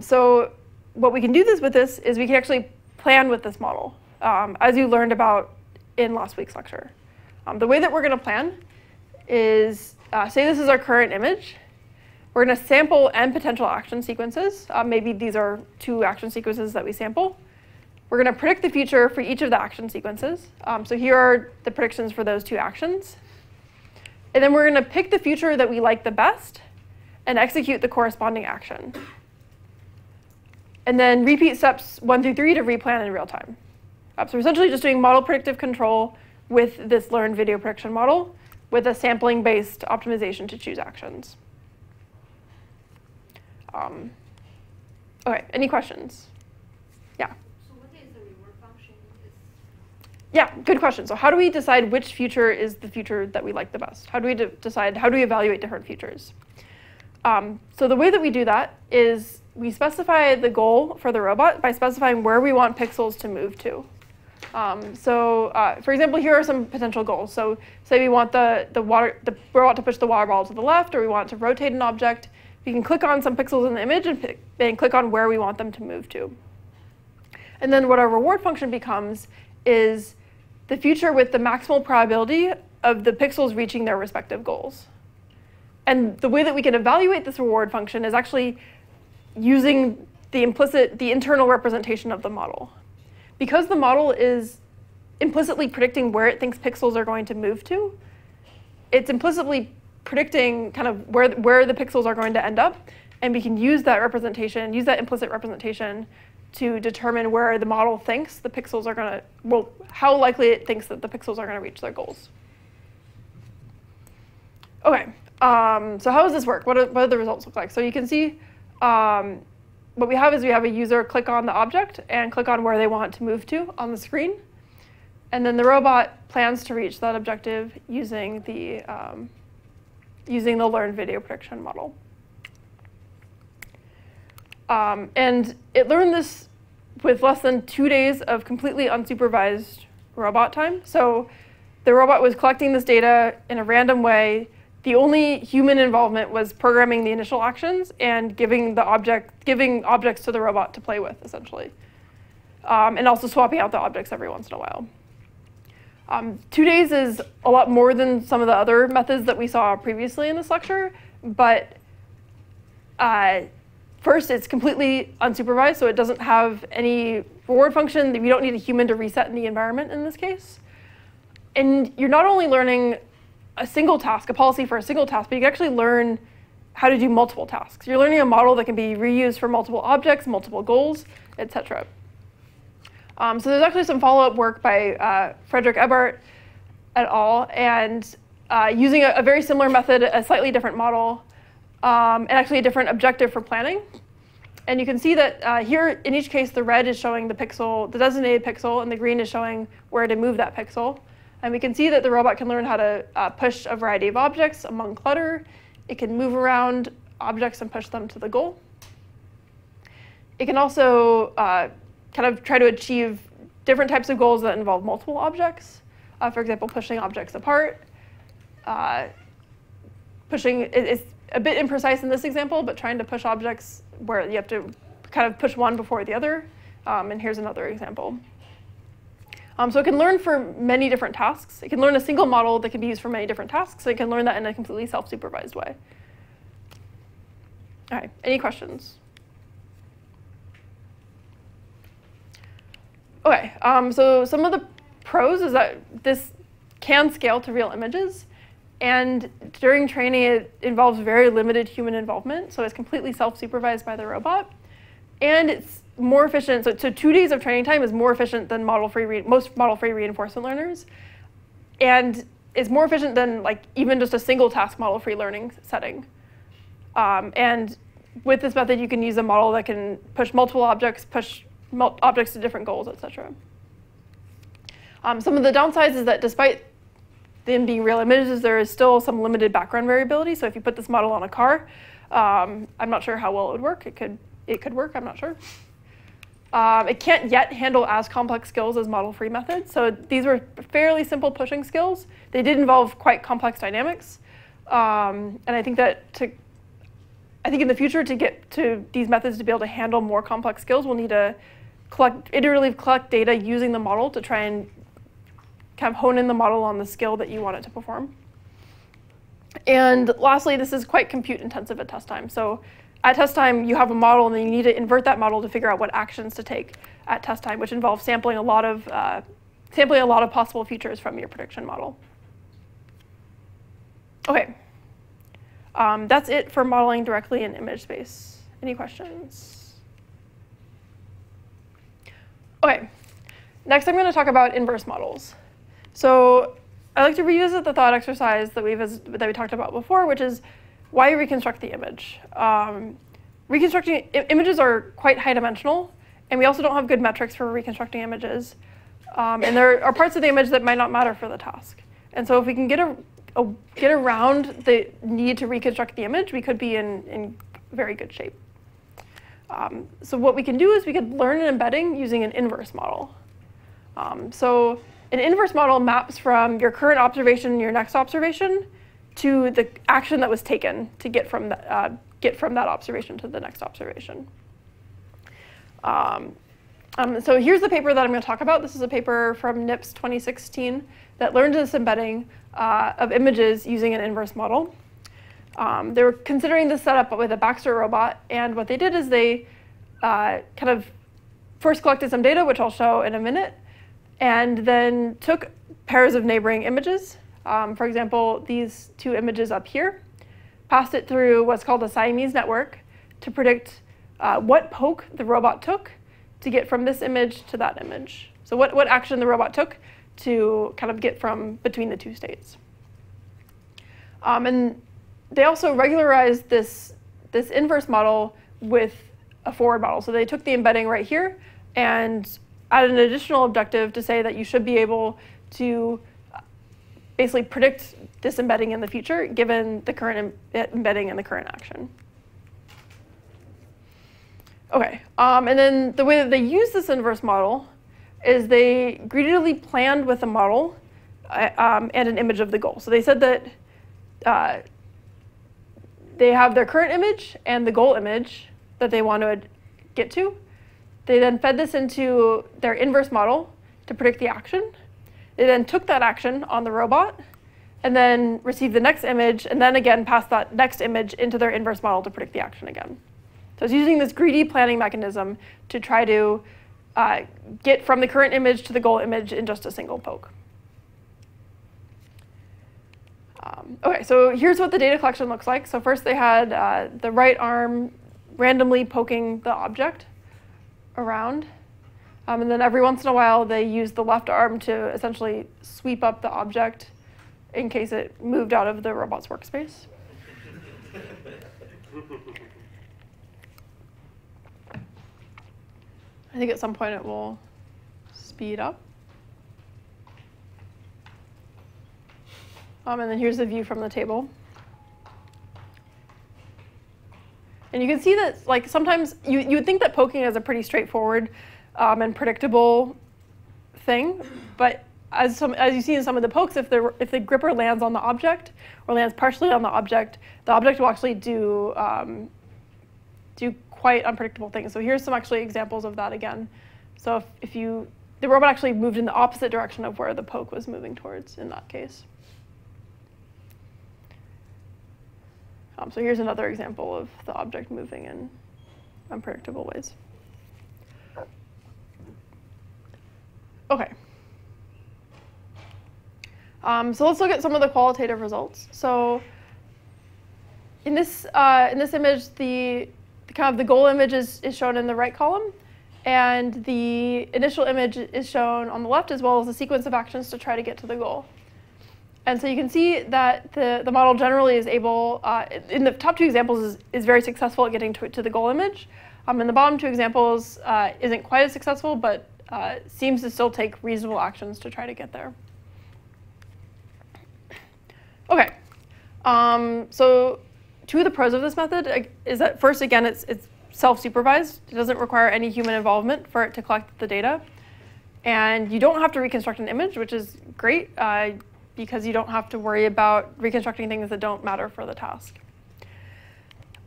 So what we can do with this is we can actually plan with this model, as you learned about in last week's lecture. The way that we're going to plan is, say this is our current image. We're going to sample n potential action sequences. Maybe these are 2 action sequences that we sample. We're going to predict the future for each of the action sequences. So here are the predictions for those 2 actions. And then we're going to pick the future that we like the best and execute the corresponding action. And then repeat steps 1 through 3 to replan in real time. So we're essentially just doing model predictive control with this learned video prediction model with a sampling-based optimization to choose actions. OK, any questions? Yeah? So what is the reward function? Yeah, good question. So how do we decide which future is the future that we like the best? How do we decide, how do we evaluate different futures? So the way that we do that is we specify the goal for the robot by specifying where we want pixels to move to. For example, here are some potential goals. So say we want the robot to push the water bottle to the left, or we want to rotate an object. We can click on some pixels in the image and click on where we want them to move to. And then what our reward function becomes is the future with the maximal probability of the pixels reaching their respective goals. And the way that we can evaluate this reward function is actually using the internal representation of the model. Because the model is implicitly predicting where it thinks pixels are going to move to, it's implicitly predicting kind of where the pixels are going to end up. And we can use that representation, use that implicit representation to determine where the model thinks the pixels are going to, well, how likely it thinks that the pixels are going to reach their goals. OK, so how does this work? What do the results look like? So you can see what we have is we have a user click on the object and click on where they want to move to on the screen. And then the robot plans to reach that objective using the learned video prediction model. And it learned this with less than 2 days of completely unsupervised robot time. So the robot was collecting this data in a random way. The only human involvement was programming the initial actions and giving objects to the robot to play with, essentially. And also swapping out the objects every once in a while. 2 days is a lot more than some of the other methods that we saw previously in this lecture, but first, it's completely unsupervised, so it doesn't have any reward function. We don't need a human to reset in the environment in this case. And you're not only learning a single task, a policy for a single task, but you can actually learn how to do multiple tasks. You're learning a model that can be reused for multiple objects, multiple goals, etc. So there's actually some follow-up work by Frederick Ebert et al. And using a very similar method, a slightly different model, and actually a different objective for planning. And you can see that here, in each case, the red is showing the pixel, the designated pixel, and the green is showing where to move that pixel. And we can see that the robot can learn how to push a variety of objects among clutter. It can move around objects and push them to the goal. It can also kind of try to achieve different types of goals that involve multiple objects. For example, pushing objects apart. It's a bit imprecise in this example, but trying to push objects where you have to kind of push one before the other. And here's another example. So it can learn for many different tasks. It can learn a single model that can be used for many different tasks. So it can learn that in a completely self-supervised way. All right, any questions? OK, so some of the pros is that this can scale to real images. And during training, it involves very limited human involvement. So it's completely self-supervised by the robot. And it's more efficient. So 2 days of training time is more efficient than most model-free reinforcement learners. And it's more efficient than even just a single task model-free learning setting. And with this method, you can use a model that can push multiple objects, push objects to different goals, etc. Some of the downsides is that despite them being real images, there is still some limited background variability. So if you put this model on a car, I'm not sure how well it would work. It could work, I'm not sure. It can't yet handle as complex skills as model-free methods. So these were fairly simple pushing skills. They did involve quite complex dynamics. And I think that in the future, to get to these methods to be able to handle more complex skills, we'll need to iteratively collect data using the model to try and kind of hone in the model on the skill that you want it to perform. And lastly, this is quite compute intensive at test time. So at test time, you have a model, and then you need to invert that model to figure out what actions to take at test time, which involves sampling a lot of possible features from your prediction model. OK. That's it for modeling directly in image space. Any questions? OK. Next, I'm going to talk about inverse models. So I like to revisit the thought exercise that we talked about before, which is why reconstruct the image. Reconstructing images are quite high dimensional, and we also don't have good metrics for reconstructing images. And there are parts of the image that might not matter for the task. And so if we can get around the need to reconstruct the image, we could be in very good shape. So what we can do is we could learn an embedding using an inverse model. So an inverse model maps from your current observation and your next observation to the action that was taken to get from that observation to the next observation. So here's the paper that I'm going to talk about. This is a paper from NIPS 2016 that learned this embedding of images using an inverse model. They were considering this setup with a Baxter robot, and what they did is they kind of first collected some data, which I'll show in a minute, and then took pairs of neighboring images. For example, these two images up here, passed it through what's called a Siamese network to predict what poke the robot took to get from this image to that image. So what action the robot took to kind of get from between the two states. And they also regularized this inverse model with a forward model. So they took the embedding right here and added an additional objective to say that you should be able to basically predict this embedding in the future, given the current embedding and the current action. OK, and then the way that they use this inverse model is they greedily planned with a model and an image of the goal. So they said that they have their current image and the goal image that they want to get to. They then fed this into their inverse model to predict the action. They then took that action on the robot and then received the next image, and then again passed that next image into their inverse model to predict the action again. So it's using this greedy planning mechanism to try to get from the current image to the goal image in just a single poke. OK, so here's what the data collection looks like. So first they had the right arm randomly poking the object around. And then every once in a while, they used the left arm to essentially sweep up the object in case it moved out of the robot's workspace. I think at some point it will speed up. And then here's the view from the table. And you can see that, like, sometimes you would think that poking is a pretty straightforward and predictable thing, but as you see in some of the pokes, if the gripper lands on the object or lands partially on the object will actually do quite unpredictable things. So here's some actually examples of that again. So if the robot actually moved in the opposite direction of where the poke was moving towards in that case. So here's another example of the object moving in unpredictable ways. OK. So let's look at some of the qualitative results. So in this image, the kind of the goal image is shown in the right column, and the initial image is shown on the left, as well as the sequence of actions to try to get to the goal. And so you can see that the model generally is able, in the top two examples, is very successful at getting to the goal image. In the bottom two examples, isn't quite as successful, but seems to still take reasonable actions to try to get there. OK, so two of the pros of this method is that first, again, it's self-supervised. It doesn't require any human involvement for it to collect the data. And you don't have to reconstruct an image, which is great because you don't have to worry about reconstructing things that don't matter for the task.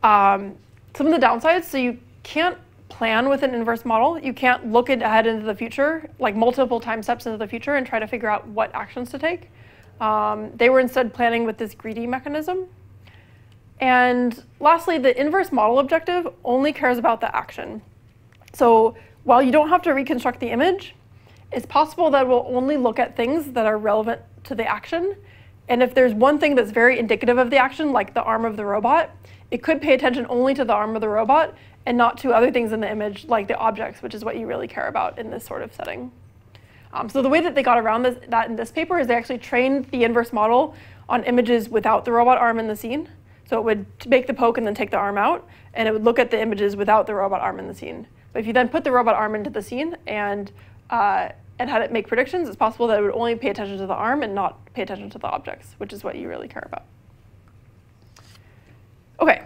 Some of the downsides, so you can't plan with an inverse model. You can't look ahead into the future, like multiple time steps into the future, and try to figure out what actions to take. They were instead planning with this greedy mechanism. And lastly, the inverse model objective only cares about the action. So while you don't have to reconstruct the image, it's possible that it will only look at things that are relevant to the action. And if there's one thing that's very indicative of the action, like the arm of the robot, it could pay attention only to the arm of the robot and not to other things in the image, like the objects, which is what you really care about in this sort of setting. So the way that they got around that in this paper is they actually trained the inverse model on images without the robot arm in the scene. So it would make the poke and then take the arm out, and it would look at the images without the robot arm in the scene. But if you then put the robot arm into the scene and had it make predictions, it's possible that it would only pay attention to the arm and not pay attention to the objects, which is what you really care about. Okay.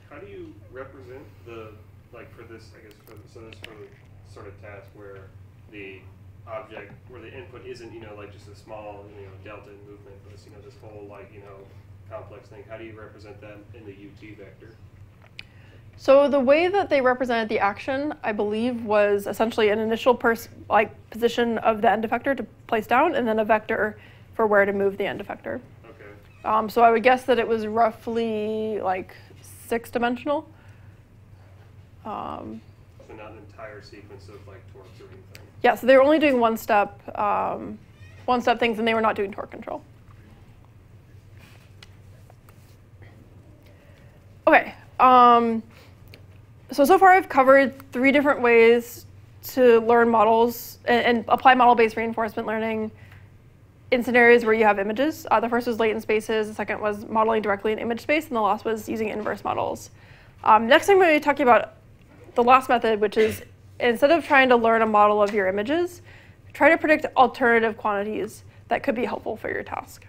How do you represent the, like for this, I guess, for the sort of task where the object, where the input isn't, like just a small, delta in movement, but it's, this whole, like, complex thing. How do you represent that in the UT vector? So the way that they represented the action, I believe, was essentially an initial position of the end effector to place down, and then a vector for where to move the end effector. Okay. So I would guess that it was roughly like 6-dimensional. So not an entire sequence of like torques or anything. Yeah. So they were only doing one-step things, and they were not doing torque control. Okay. So far I've covered 3 different ways to learn models and apply model-based reinforcement learning in scenarios where you have images. The first was latent spaces, the second was modeling directly in image space, and the last was using inverse models. Next I'm going to be talking about the last method, which is instead of trying to learn a model of your images, try to predict alternative quantities that could be helpful for your task.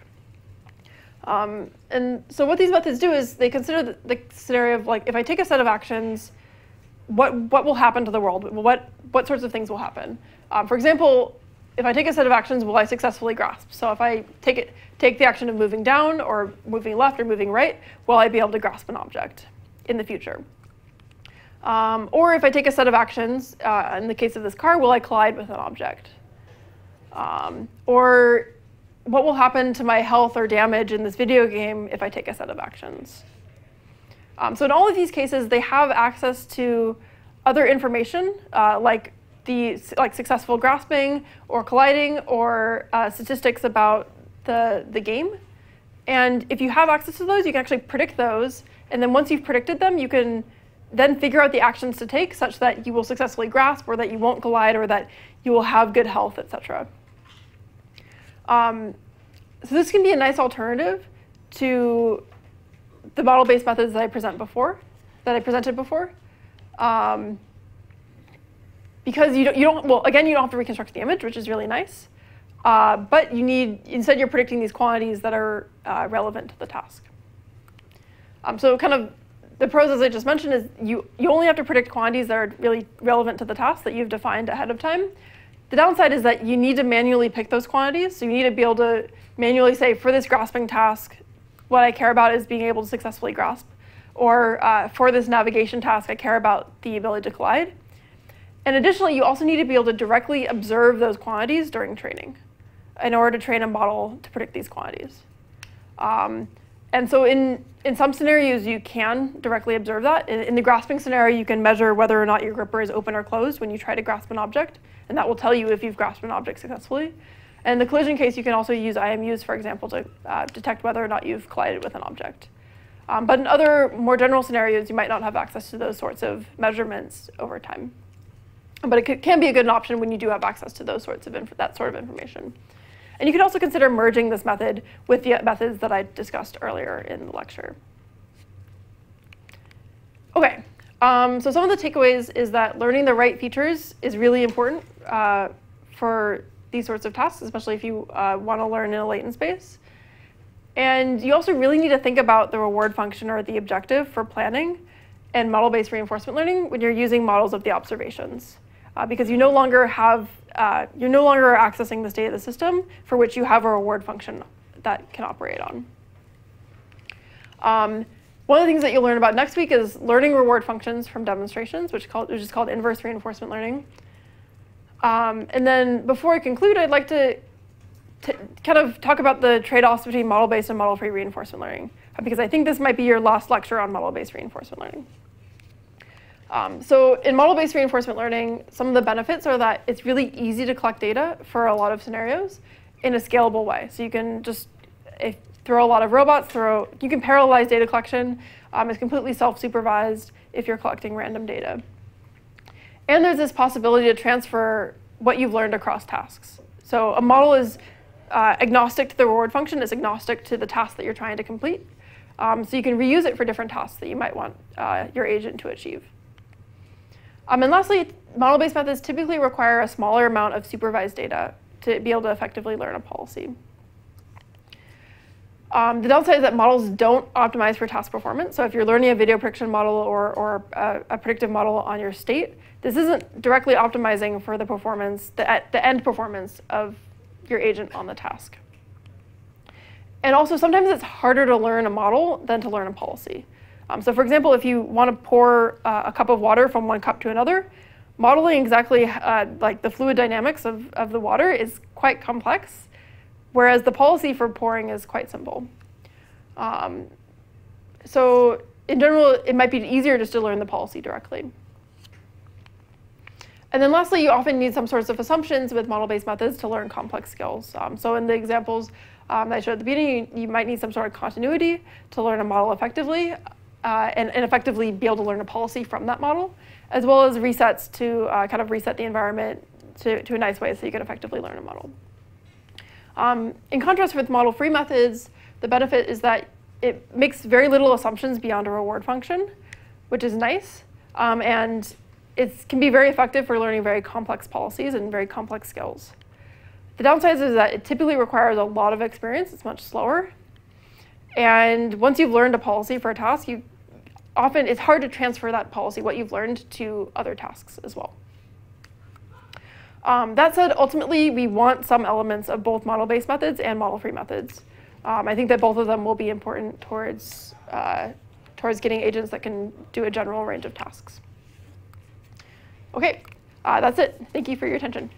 And so what these methods do is they consider the scenario of, like, if I take a set of actions, what will happen to the world? What sorts of things will happen? For example, if I take a set of actions, will I successfully grasp? So if I take the action of moving down or moving left or moving right, will I be able to grasp an object in the future? Or if I take a set of actions, in the case of this car, will I collide with an object? Or what will happen to my health or damage in this video game if I take a set of actions? So in all of these cases, they have access to other information, like successful grasping or colliding or statistics about the game. And if you have access to those, you can actually predict those. And then once you've predicted them, you can then figure out the actions to take such that you will successfully grasp or that you won't collide or that you will have good health, etc. So this can be a nice alternative to the model-based methods that I presented before, because you don't have to reconstruct the image, which is really nice, but instead you're predicting these quantities that are relevant to the task. So kind of the pros, as I just mentioned, is you only have to predict quantities that are really relevant to the task that you've defined ahead of time. The downside is that you need to manually pick those quantities. So you need to be able to manually say, for this grasping task, what I care about is being able to successfully grasp. Or for this navigation task, I care about the ability to collide. And additionally, you also need to be able to directly observe those quantities during training in order to train a model to predict these quantities. And so in some scenarios, you can directly observe that. In the grasping scenario, you can measure whether or not your gripper is open or closed when you try to grasp an object. And that will tell you if you've grasped an object successfully. And in the collision case, you can also use IMUs, for example, to detect whether or not you've collided with an object. But in other more general scenarios, you might not have access to those sorts of measurements over time. But it can be a good option when you do have access to those sorts of that sort of information. And you could also consider merging this method with the methods that I discussed earlier in the lecture. Okay, so some of the takeaways is that learning the right features is really important for these sorts of tasks, especially if you want to learn in a latent space. And you also really need to think about the reward function or the objective for planning and model-based reinforcement learning when you're using models of the observations, because you no longer have, you're no longer accessing the state of the system for which you have a reward function that can operate on. One of the things that you'll learn about next week is learning reward functions from demonstrations, which is called inverse reinforcement learning. And then before I conclude, I'd like to kind of talk about the trade-offs between model-based and model-free reinforcement learning, because I think this might be your last lecture on model-based reinforcement learning. So in model-based reinforcement learning, some of the benefits are that it's really easy to collect data for a lot of scenarios in a scalable way. So you can just throw a lot of robots, you can parallelize data collection. It's completely self-supervised if you're collecting random data. And there's this possibility to transfer what you've learned across tasks. So a model is agnostic to the reward function, it's agnostic to the task that you're trying to complete. So you can reuse it for different tasks that you might want your agent to achieve. And lastly, model-based methods typically require a smaller amount of supervised data to be able to effectively learn a policy. The downside is that models don't optimize for task performance. So if you're learning a video prediction model or a predictive model on your state, this isn't directly optimizing for the performance, the end performance of your agent on the task. And also, sometimes it's harder to learn a model than to learn a policy. So for example, if you want to pour a cup of water from one cup to another, modeling exactly like the fluid dynamics of the water is quite complex, whereas the policy for pouring is quite simple. So in general, it might be easier just to learn the policy directly. And then lastly, you often need some sorts of assumptions with model-based methods to learn complex skills. So in the examples that I showed at the beginning, you might need some sort of continuity to learn a model effectively, and effectively be able to learn a policy from that model, as well as resets to kind of reset the environment to a nice way so you can effectively learn a model. In contrast with model-free methods, the benefit is that it makes very little assumptions beyond a reward function, which is nice. And it can be very effective for learning very complex policies and very complex skills. The downside is that it typically requires a lot of experience. It's much slower. And once you've learned a policy for a task, it's hard to transfer that policy, what you've learned, to other tasks as well. That said, ultimately, we want some elements of both model-based methods and model-free methods. I think that both of them will be important towards getting agents that can do a general range of tasks. OK, that's it. Thank you for your attention.